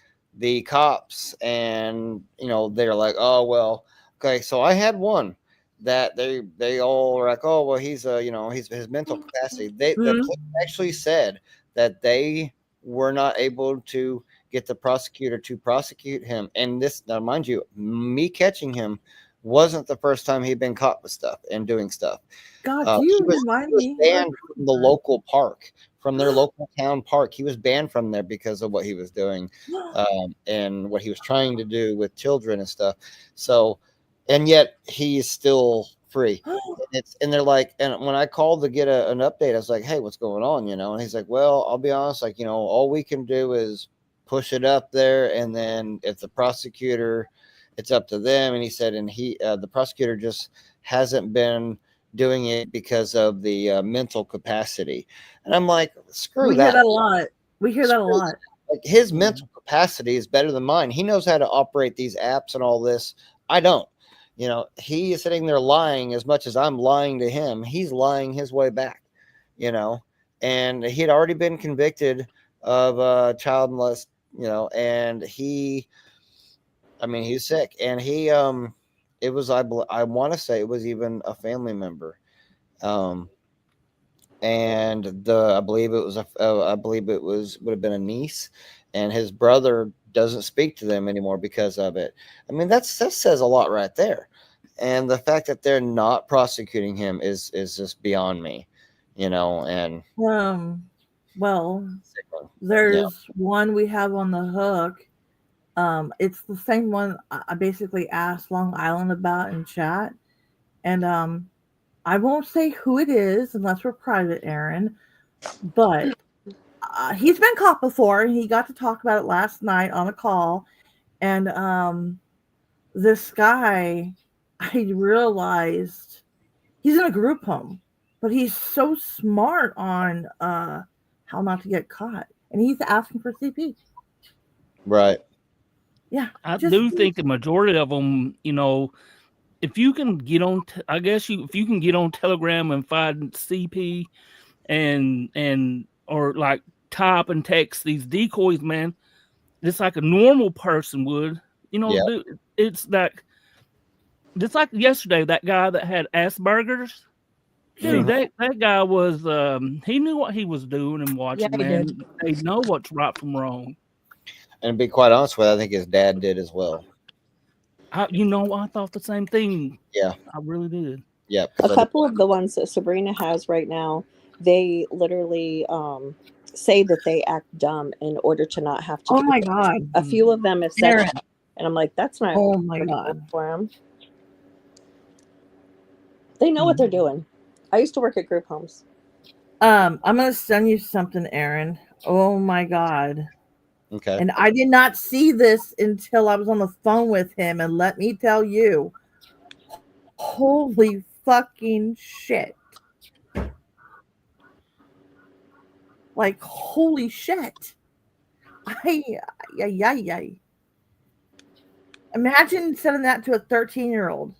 cops and they're like, oh well, okay, so I had one that they all were like, oh well, he's his mental capacity. The police actually said that they were not able to get the prosecutor to prosecute him. And this, now mind you, me catching him wasn't the first time he'd been caught with stuff and doing stuff. God, you remind me. He was banned from the local park, from their local town park. He was banned from there because of what he was doing and what he was trying to do with children and stuff. So, and yet he is still free. And they're like, and when I called to get an update, I was like, hey, what's going on? And he's like, well, I'll be honest, all we can do is push it up there. And then if the prosecutor, it's up to them. And he said, and the prosecutor just hasn't been doing it because of the mental capacity. And I'm like, screw that. We hear that a lot. We hear that a lot. Like, his mental capacity is better than mine. He knows how to operate these apps and all this. I don't. He is sitting there lying as much as I'm lying to him. He's lying his way back, and he had already been convicted of child molest, and he's sick. And it was, I want to say it was even a family member. And I believe it would have been a niece, and his brother doesn't speak to them anymore because of it. That says a lot right there. And the fact that they're not prosecuting him is just beyond me, and well, there's one we have on the hook. It's the same one I basically asked Long Island about in chat. And I won't say who it is unless we're private, Aaron, but he's been caught before, and he got to talk about it last night on a call. And this guy, I realized he's in a group home, but he's so smart on how not to get caught, and he's asking for CP. Right. Yeah, I do think the majority of them, if you can get on, if you can get on Telegram and find CP and or like type and text these decoys, man, just like a normal person would, Yeah. dude, it's like just like yesterday, that guy that had Asperger's. Dude, Mhm. that guy was he knew what he was doing and watching, he man. did. They know what's right from wrong. And to be quite honest with you, I think his dad did as well. I thought the same thing. Yeah. I really did. Yeah. A couple of the ones that Sabrina has right now, they literally say that they act dumb in order to not have to. Oh do my it. God. A few of them have said, Aaron. that, and I'm like, that's not. Oh my pretty God. good for them. They know what they're doing. I used to work at group homes. I'm gonna send you something, Aaron. Oh my God. Okay. And I did not see this until I was on the phone with him. And let me tell you, holy fucking shit. Like, holy shit. Imagine sending that to a 13-year-old.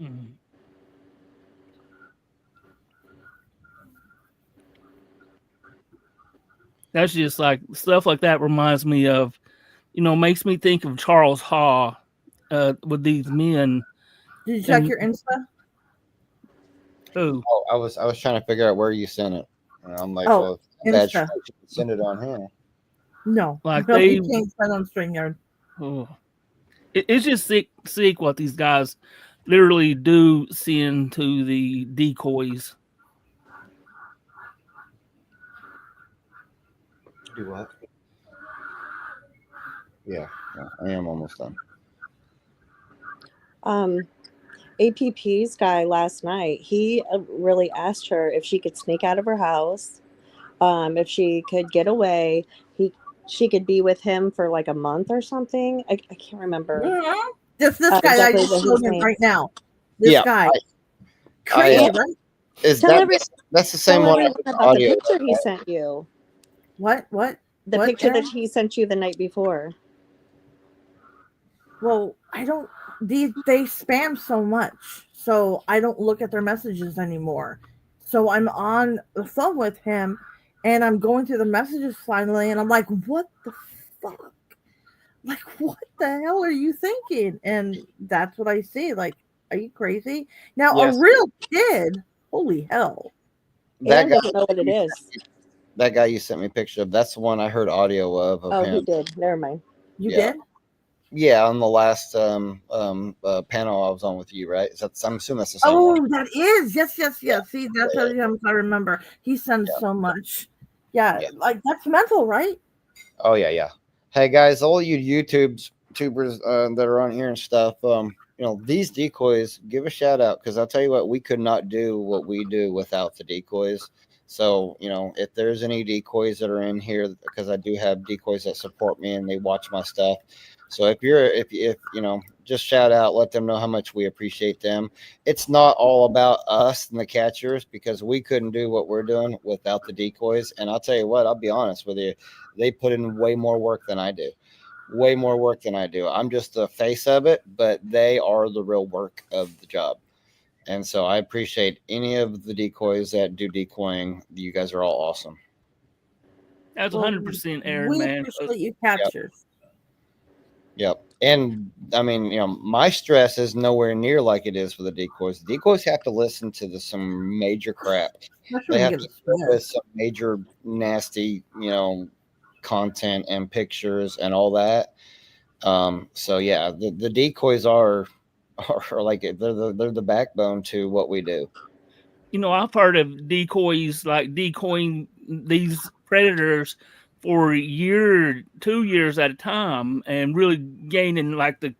Mhm. That's just like stuff like that reminds me of, makes me think of Charles Haw with these men. Did you check your Insta? Who? Oh, I was trying to figure out where you sent it. And I'm like, Oh, well, bad Insta. you can send it on here. No. Like No, they, you can't send on StreamYard. oh, it's just sick what these guys literally do send to the decoys. Do what? Yeah, I am almost done. APP's guy last night, he really asked her if she could sneak out of her house, if she could get away. She could be with him for like a month or something. I can't remember. Mm-hmm. This guy that I exactly just showed him right now. This Yeah, guy. I, Crazy, right? Is Tell that that's the same Tell one everyone with the about the audio. picture he sent you. What? The What, picture Aaron? that he sent you the night before. Well, I don't. They spam so much, so I don't look at their messages anymore. So I'm on the phone with him, and I'm going through the messages finally, and I'm like, "What the fuck? Like, what the hell are you thinking?" And that's what I see. Like, are you crazy? Now, Yes. a real kid. Holy hell! That guy doesn't know what it is. That guy you sent me a picture of. That's the one I heard audio of Oh, him. he did. Never mind. You Yeah. did? Yeah, on the last panel I was on with you, right? I'm assuming that's the same Oh, one. that is. Yes. See, that's how I remember. He sends so much. Yeah, like that's mental, right? Oh yeah. Hey guys, all you YouTubers that are on here and stuff, these decoys, give a shout out because I'll tell you what, we could not do what we do without the decoys. So, if there's any decoys that are in here, because I do have decoys that support me and they watch my stuff. So if just shout out, let them know how much we appreciate them. It's not all about us and the catchers because we couldn't do what we're doing without the decoys. And I'll tell you what, I'll be honest with you, they put in way more work than I do. Way more work than I do. I'm just the face of it, but they are the real work of the job. And so I appreciate any of the decoys that do decoying. You guys are all awesome. That's 100% Aaron, We man. appreciate you catchers. Yep. And I mean, my stress is nowhere near like it is for the decoys. The decoys have to listen to some major crap. They have to deal with some major nasty, content and pictures and all that. So yeah, the decoys are like they're the backbone to what we do. I've heard of decoys like decoying these predators for a year, 2 years at a time, and really gaining like the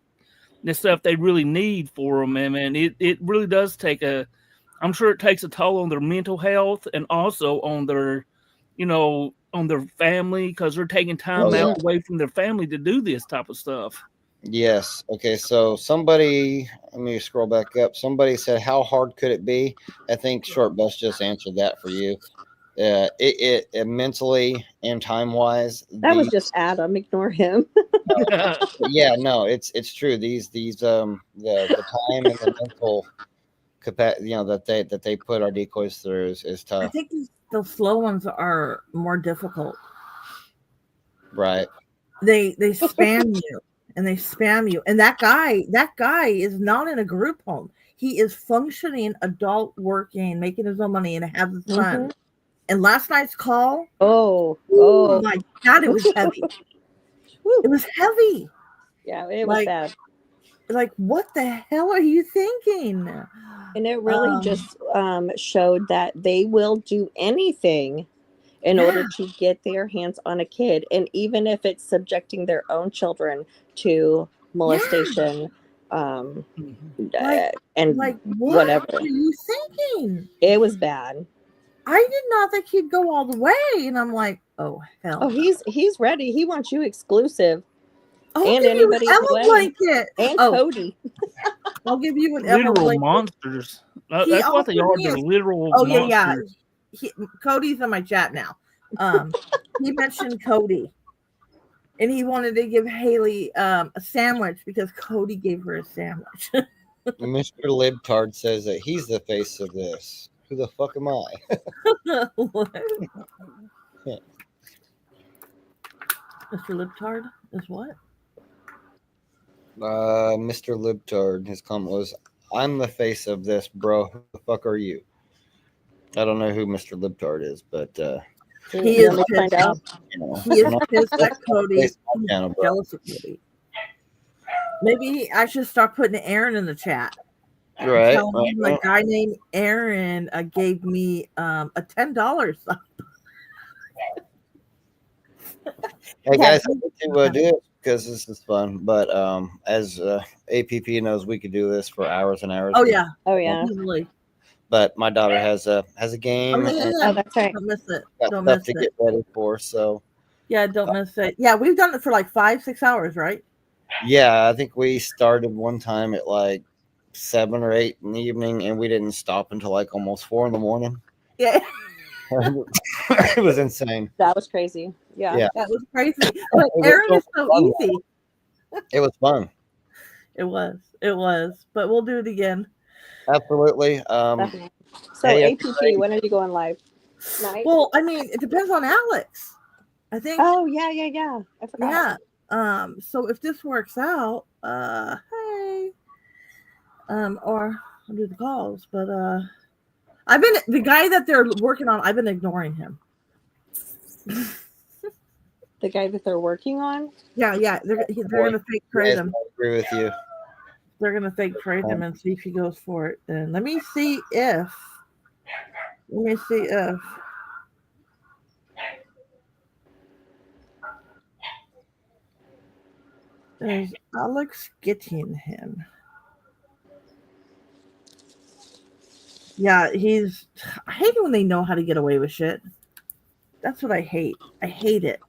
stuff they really need for them. And man, it really does take I'm sure it takes a toll on their mental health and also on their, on their family because they're taking time out away from their family to do this type of stuff. Yes. Okay. So somebody, let me scroll back up. Somebody said, "How hard could it be?" I think Short Bus just answered that for you. It mentally and time wise. That was just Adam. Ignore him. Yeah, no, it's true. These the time and the mental capacity, that they put our decoys through is I tough. think the slow ones are more difficult. Right. They spam you and they spam you, and that guy is not in a group home. He is functioning adult, working, making his own money, and has a son. And last night's call, Oh my God, it was heavy. It was heavy. Yeah, it was bad. Like, what the hell are you thinking? And it really just showed that they will do anything in order to get their hands on a kid. And even if it's subjecting their own children to molestation, and what whatever. are you thinking? It was bad. I did not think he'd go all the way. And I'm like, oh, hell. Oh, he's ready. He wants you exclusive. I'll And give you an anybody Emma blanket. and Cody. I'll give you an Emma Literal blanket. monsters. That's what they are. They're literal monsters. Cody's on my chat now. He mentioned Cody, and he wanted to give Haley a sandwich because Cody gave her a sandwich. Mr. Libtard says that he's the face of this. Who the fuck am I? Mr. Libtard is what? Mr. Libtard, his comment was, "I'm the face of this, bro. Who the fuck are you?" I don't know who Mr. Libtard is, but he is pissed off. He is pissed at Cody. He's jealous of Cody. Maybe I should start putting Aaron in the chat. Right. A guy named Aaron gave me a $10. Hey guys, I need to do it because this is fun. But as APP knows, we could do this for hours and hours. Oh yeah. Easily. But my daughter has a game. Oh, that's right. Don't miss it. Got Don't stuff miss to it. get ready for. So yeah, don't miss it. Yeah, we've done it for like 5-6 hours, right? yeah, I think we started one time at like 7 or 8 in the evening, and we didn't stop until like almost 4 in the morning. Yeah. It was insane. That was crazy. Yeah. That was crazy. But Aaron is so easy. It was fun. It was. But we'll do it again. Absolutely. So hey, APP, when are you going live? Night? Well, I mean, it depends on Alex. I think. Oh yeah. I forgot. Yeah. So if this works out, hey. Or I'll do the calls, but I've been the guy that they're working on, I've been ignoring him. The guy that they're working on? Yeah. They're gonna fake trade him. I agree with you. They're gonna fake trade him and see if he goes for it. And let me see if there's Alex getting him. Yeah, I hate it when they know how to get away with shit. That's what I hate. I hate it.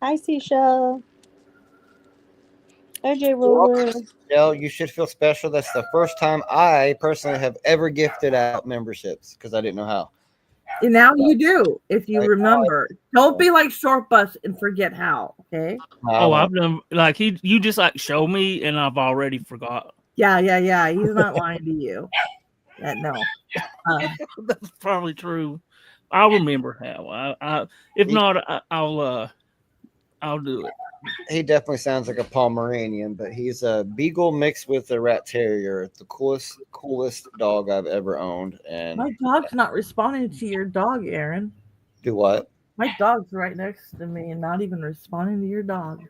Hi, Seashell. Hi, J. Roller. Well, you should feel special. That's the first time I personally have ever gifted out memberships because I didn't know how. And now you do, if you remember. Don't be like Short Bus and forget how, okay? Oh, I've done like you just like show me and I've already forgot. Yeah. He's not lying to you. Yeah, no. That's probably true. I'll remember how. If not, I'll do it. He definitely sounds like a Pomeranian, but he's a beagle mixed with a rat terrier. It's the coolest dog I've ever owned. And my dog's not responding to your dog, Aaron. Do what? My dog's right next to me and not even responding to your dog.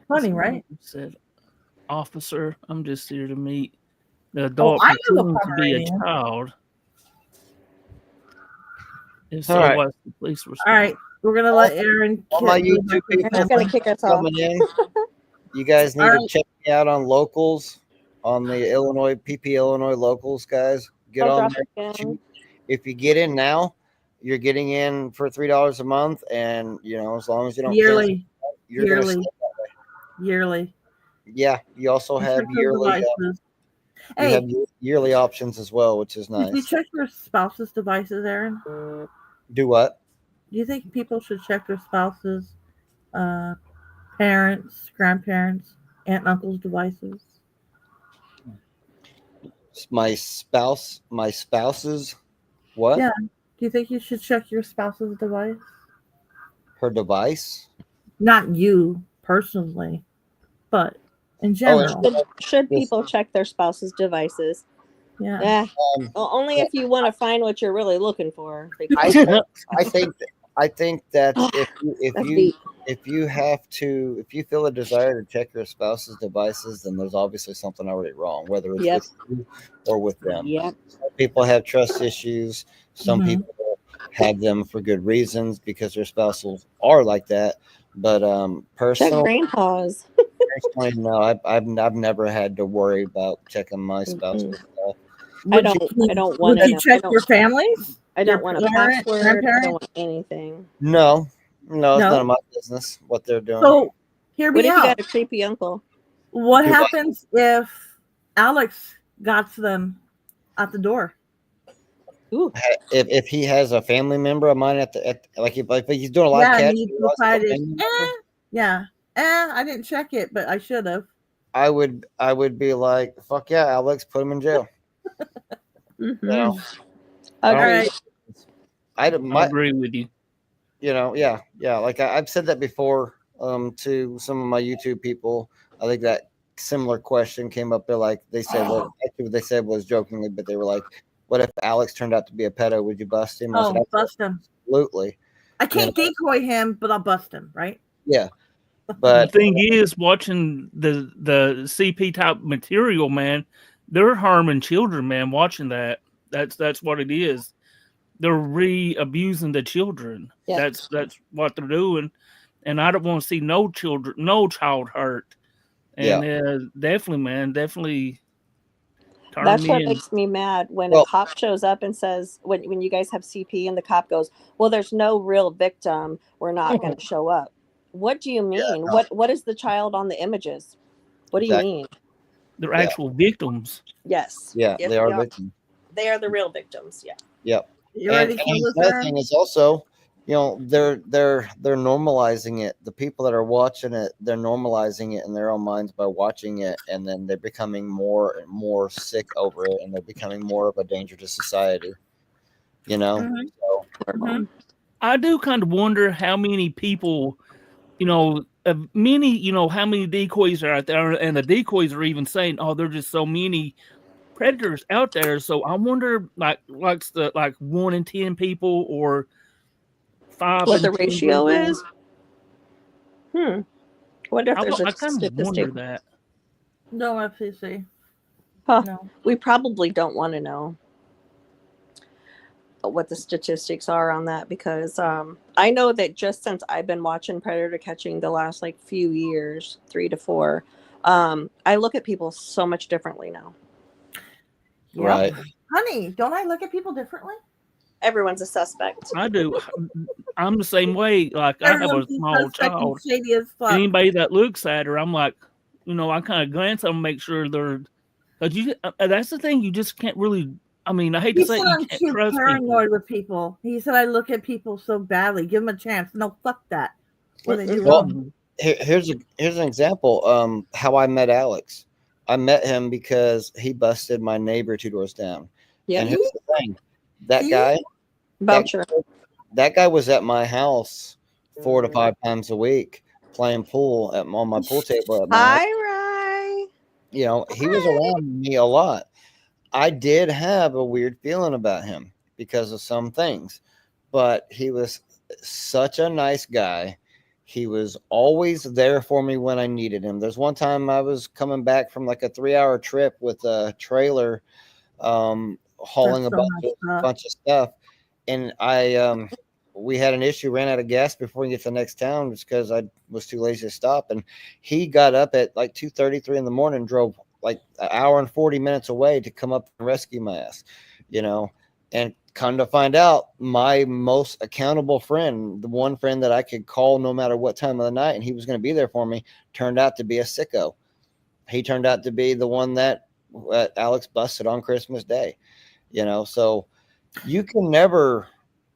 Funny, right? Said, officer, I'm just here to meet the adult I am a to be a Pomeranian. child. If so, All right. what's the police response? All right, we're gonna let Aaron. All my YouTube people Aaron's gonna kick us off. coming in. You guys need to check me out on locals, on the Illinois Illinois locals, guys. Get I'll on drop there. it down. If you get in now, you're getting in for $3 a month, and as long as you don't Yearly. cancel, you're gonna stay Yearly. Yeah, you also have Check those yearly. devices. You have yearly options as well, which is Did you nice. check your spouse's devices, Aaron? Do what? Do you think people should check their spouse's uh, parents, grandparents, aunt and uncle's devices? My spouse's what? Yeah. Do you think you should check your spouse's device? Her device? Not you personally, but in Oh, general. Should Yes. people check their spouse's devices? Yeah. Well, only if you want to find what you're really looking for. I because- think that That's deep. if you feel a desire to check your spouse's devices, then there's obviously something already wrong, whether it's Yep. with you or with them. Yep. Some people have trust issues. Some Mhm. people have them for good reasons because their spouses are like that. But Check personally, grandpa's. no, I've never had to worry about checking my spouse's stuff. I don't want Would to you check your families? I don't Your want a parent, password. I don't grandparent? want anything. No, it's No? none of my business what they're doing. So hear What me if you out. got a creepy uncle? What Do what? happens if Alex got to them at the door? Ooh. If he has a family member of mine like if he's doing a live Yeah, catch, and he he realizes a decided, family member, yeah, I didn't check it, but I should have. I would be like, fuck yeah, Alex, put him in jail. You know, I don't- Agreed. I I agree with you. You know, yeah. Like I've said that before to some of my YouTube people. I think that similar question came up. They said, well, actually what they said was jokingly, but they were like, what if Alex turned out to be a pedo? Would you bust him? I said, Oh, bust him. absolutely. I can't decoy him, but I'll bust him, right? Yeah. The But thing is, watching the CP type material, man, they're harming children, man. Watching that's what it is. They're re-abusing the children. Yeah. That's what they're doing, and I don't want to see no child hurt. And definitely, man, definitely. turn That's me what in. makes me mad when Well- a cop shows up and says, when you guys have CP and the cop goes, well, there's no real victim. We're not going to show up. What do you mean? What is the child on the images? What do Exactly. you mean? They're actual victims. Yes. Yeah, Yes, they are victims. They are the real victims. Yeah. Yep. You And ready to kill this another man? thing is also, they're normalizing it. The people that are watching it, they're normalizing it in their own minds by watching it, and then they're becoming more and more sick over it, and they're becoming more of a danger to society. Mhm. So, Mhm. I do kind of wonder how many people, how many decoys are out there, and the decoys are even saying, "Oh, there's just so many predators out there." So I wonder, like 1 in 10 people or 5. What the in 10 ratio people. is? Wonder if there's a I kind of wonder statistic. that. No FCC. Huh. No. We probably don't want to know what the statistics are on that because I know that just since I've been watching predator catching the last few years, 3 to 4, I look at people so much differently now. Yep. Right. Honey, don't I look at people differently? Everyone's a suspect. I do. I'm the same way. Like I have a Everyone's small suspect and child. shady as fuck. Anybody that looks at her, I'm like, I kind of glance at them, make sure they're. Cause that's the thing. You just can't really. I mean, I hate He to say said it, you I'm can't too trust paranoid people. with people. He said I look at people so badly. Give them a chance. No, fuck that. What they do Well, wrong. here's an example. How I met Alex. I met him because he busted my neighbor 2 doors down. Yeah. And here's the thing: that guy, Voucher. that guy was at my house 4 to 5 times a week playing pool on my pool table at my house. Hi, Rye. He was around me a lot. I did have a weird feeling about him because of some things, but he was such a nice guy. He was always there for me when I needed him. There's one time I was coming back from a 3-hour trip with a trailer, hauling That's a so messed up. bunch of stuff, and we had an issue, ran out of gas before we get to the next town just because I was too lazy to stop. And he got up at 2:33 in the morning, drove an hour and 40 minutes away to come up and rescue my ass, and come to find out, my most accountable friend, the one friend that I could call no matter what time of the night, and he was going to be there for me, turned out to be a sicko. He turned out to be the one that Alex busted on Christmas Day, so you can never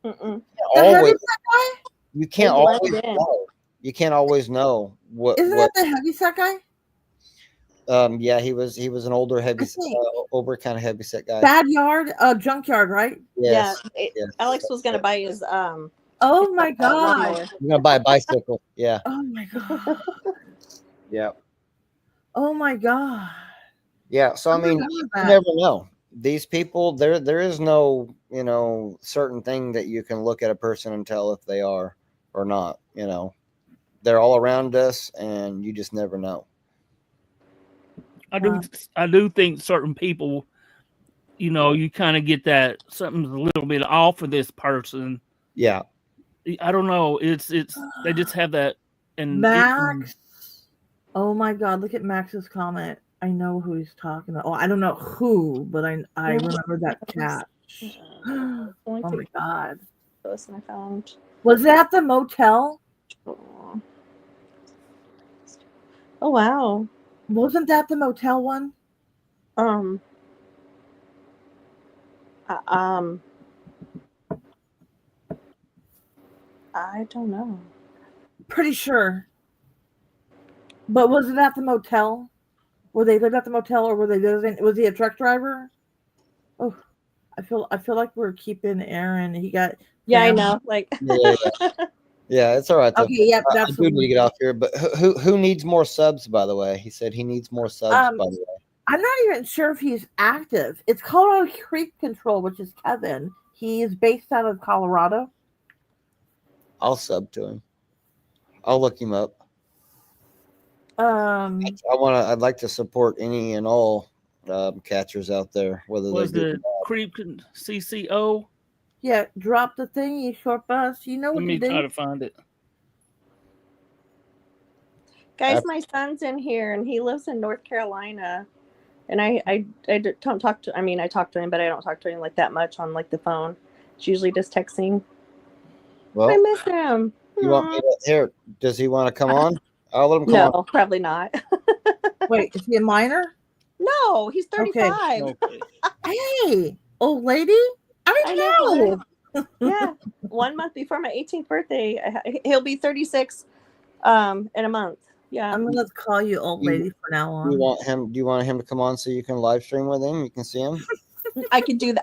Mm-mm. always, that guy? you can't They blend always in. know. you can't always know what. Isn't that the heavyset guy? Yeah, he was an older older kind of heavyset guy. Bad Yard, junkyard, right? Yes. Yeah, Yes. Alex was gonna buy his Oh my god! lawnmower. You're gonna buy a bicycle. Yeah. Oh my god! Yeah. Oh my god! Yeah. So I mean, you never know. These people, there is no, certain thing that you can look at a person and tell if they are or not. They're all around us, and you just never know. I do think certain people, you kind of get that something's a little bit off of this person. Yeah. I don't know. It's they just have that. And Max. Oh my god! Look at Max's comment. I know who he's talking about. Oh, I don't know who, but I remember that cat. Oh my god! Listen, I found. Was that the motel? Oh wow! Wasn't that the motel one? I don't know. Pretty sure. But was it at the motel? Were they lived at the motel, or were they visiting? Was he a truck driver? Oh, I feel like we're keeping Aaron. He got. Yeah, I know. Like. Yeah, it's all right. Though. Okay, yep, I do need to get off here. But who needs more subs? By the way, he said he needs more subs. By the way, I'm not even sure if he's active. It's Colorado Creek Control, which is Kevin. He is based out of Colorado. I'll sub to him. I'll look him up. I'd like to support any and all catchers out there, whether was they the Creep CCO. Yeah, drop the thing, you short bus. You know what Let me to do. try to find it. Guys, my son's in here, and he lives in North Carolina. And I don't talk to. I mean, I talk to him, but I don't talk to him like that much on like the phone. It's usually just texting. Well, I miss him. You want me to here? Does he want to come on? I'll let him come on. No, probably not. Wait, is he a minor? No, he's 35. Okay. Hey, old lady. I know. Yeah, 1 month before my 18th birthday, he'll be 36 in a month. Yeah, I'm gonna call you old lady from now on. Do you want him to come on so you can live stream with him? You can see him. I could do that.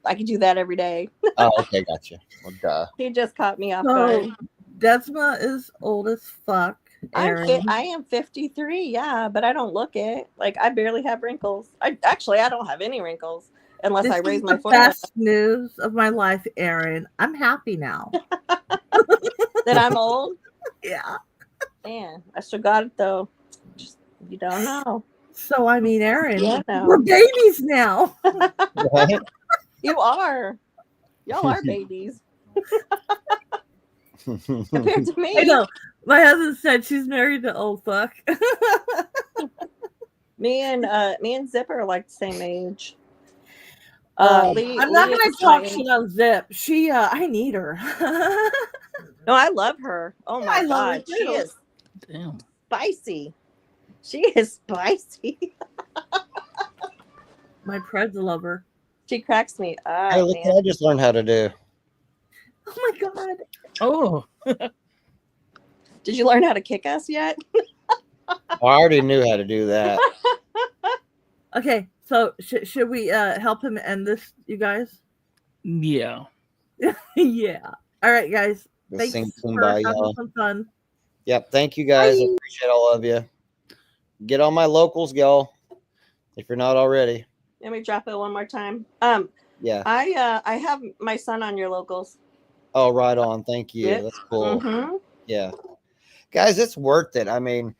I could do that every day. Oh, okay, gotcha. Well, duh. He just caught me off guard. Desma is old as fuck. I am 53. Yeah, but I don't look it. Like I barely have wrinkles. I don't have any wrinkles unless I raise my forehead. Best news of my life, Aaron. I'm happy now. That I'm old. Yeah. Man, I still got it though. Just you don't know. So I mean, Aaron, Yeah, no. we're babies now. Right? You are. Y'all are babies. Compared to me. I know. My husband said she's married to old fuck. Me and Zipper are like the same age. I'm not gonna talk shit on Zip. She I need her. No, I love her. Oh my I love her god, she too. is Damn. spicy. She is spicy. My Pred's a lover. She cracks me up. Hey, look what I just learned how to do. Oh my god. Oh. Did you learn how to kick us yet? I already knew how to do that. Okay, so should we help him end this, you guys? Yeah. Yeah. All right, guys. This Thanks thing for by having y'all. some fun. Yep. Thank you guys. I Bye. appreciate all of you. Get on my locals, y'all. If you're not already. Let me drop it one more time. Yeah. I have my son on your locals. Oh, right on. Thank you. Yep. That's cool. Mm-hmm. Yeah. Guys, it's worth it. I mean,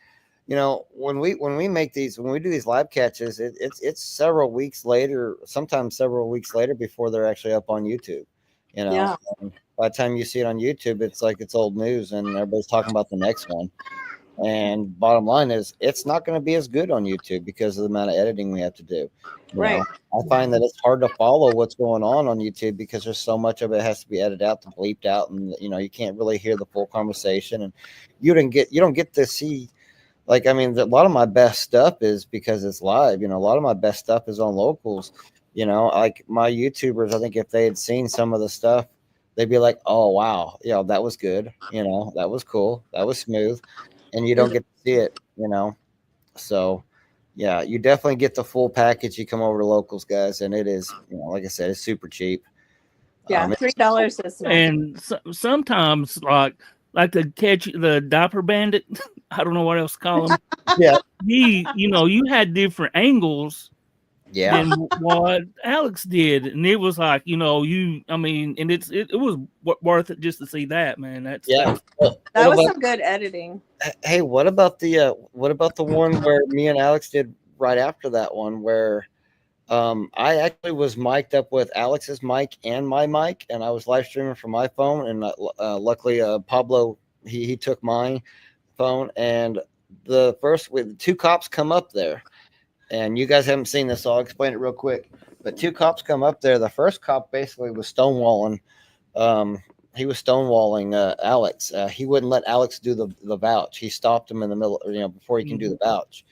when we make these, when we do these live catches, it's several weeks later, sometimes several weeks later before they're actually up on YouTube. Yeah. And by the time you see it on YouTube, it's like it's old news and everybody's talking about the next one. And bottom line is, it's not going to be as good on YouTube because of the amount of editing we have to do. Right. I find that it's hard to follow what's going on YouTube because there's so much of it has to be edited out and bleeped out, and you can't really hear the full conversation, and you don't get to see. Like, I mean, a lot of my best stuff is because it's live. A lot of my best stuff is on locals. Like my YouTubers, I think if they had seen some of the stuff they'd be like, "Oh wow, that was good. That was cool. That was smooth," and you don't get to see it. So yeah, you definitely get the full package. You come over to Locals, guys, and it is, like I said, it's super cheap. Yeah, $3 is not. And sometimes, like the diaper bandit, I don't know what else to call him. Yeah, you had different angles yeah, than what Alex did, and it was like, and it was worth it just to see that, man. yeah. That was about- some good editing. Hey, what about the one where me and Alex did right after that one where I actually was mic'd up with Alex's mic and my mic, and I was live streaming from my phone, and luckily Pablo he took my phone, and the first with 2 cops come up there, and you guys haven't seen this, so I'll explain it real quick. But 2 cops come up there. The first cop basically was stonewalling. He was stonewalling Alex. He wouldn't let Alex do the vouch. He stopped him in the middle, before he can do the vouch,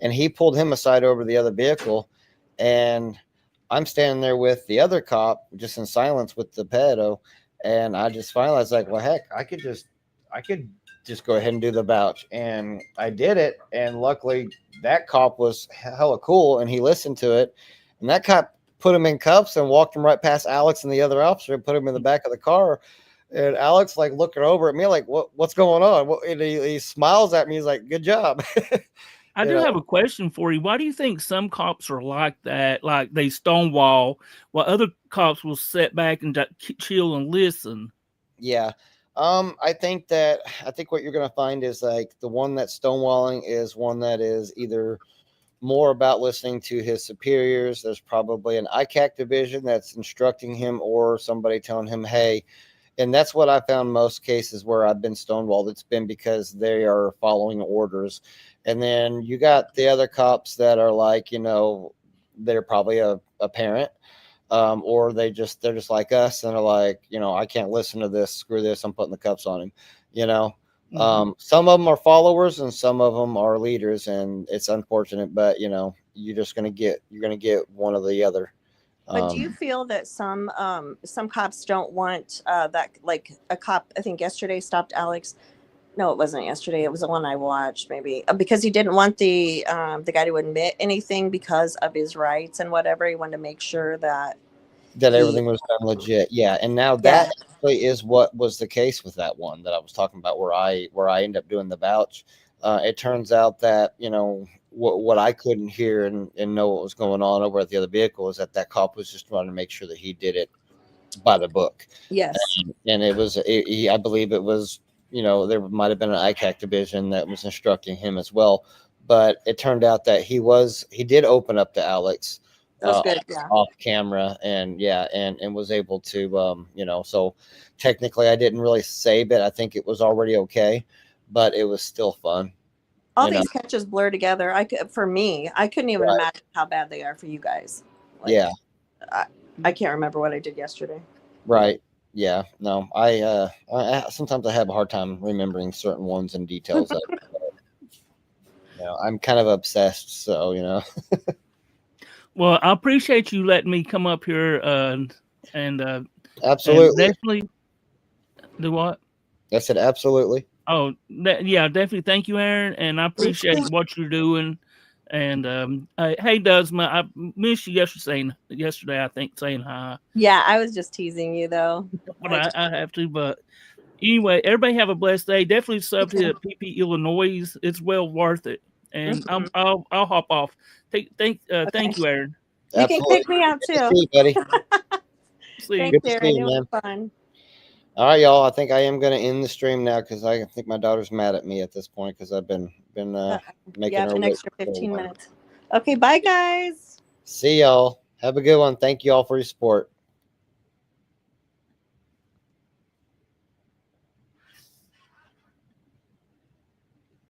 and he pulled him aside over the other vehicle. And I'm standing there with the other cop, just in silence with the pedo. And I just finally was like, well, heck, I could just go ahead and do the vouch. And I did it. And luckily that cop was hella cool and he listened to it. And that cop put him in cuffs and walked him right past Alex and the other officer and put him in the back of the car. And Alex like looking over at me like, what's going on? And he smiles at me. He's like, good job. I do have a question for you. Why do you think some cops are like that? Like they stonewall, while other cops will sit back and chill and listen. Yeah. I think what you're going to find is like the one that's stonewalling is one that is either more about listening to his superiors. There's probably an ICAC division that's instructing him or somebody telling him, hey, and that's what I found most cases where I've been stonewalled. It's been because they are following orders. And then you got the other cops that are like, they're probably a parent, or they're just like us and are like, I can't listen to this. Screw this. I'm putting the cuffs on him. Some of them are followers and some of them are leaders, and it's unfortunate, but you're going to get one or the other. But do you feel that some cops don't want that? Like a cop, I think yesterday stopped Alex. No, it wasn't yesterday. It was the one I watched, maybe because he didn't want the guy to admit anything because of his rights and whatever. He wanted to make sure that everything was done legit. Yeah, and now that actually is what was the case with that one that I was talking about, where I ended up doing the vouch. It turns out that what I couldn't hear and know what was going on over at the other vehicle is that cop was just trying to make sure that he did it by the book. Yes, and it was I believe it was. There might have been an ICAC division that was instructing him as well, but it turned out that he did open up to Alex off camera and was able to, so technically I didn't really save it. I think it was already okay, but it was still fun. All these catches blur together. I couldn't even imagine how bad they are for you guys. I can't remember what I did yesterday. Right. Yeah, no, I sometimes I have a hard time remembering certain ones and details. I'm kind of obsessed, so Well, I appreciate you letting me come up here and absolutely, and definitely do what? I said absolutely. Oh, definitely. Thank you, Aaron, and I appreciate what you're doing. And hey, Desmond, I missed you yesterday. I think saying hi. Yeah, I was just teasing you though. But I have to. But anyway, everybody have a blessed day. Definitely sub to PP Illinois. It's well worth it. And I'll hop off. Thank you, Aaron. You can kick me out too. See you, buddy. Thanks, Aaron. It was fun. All right, y'all. I think I am going to end the stream now because I think my daughter's mad at me at this point because I've been making her an extra 15 minutes. Okay, bye guys. See y'all. Have a good one. Thank you all for your support.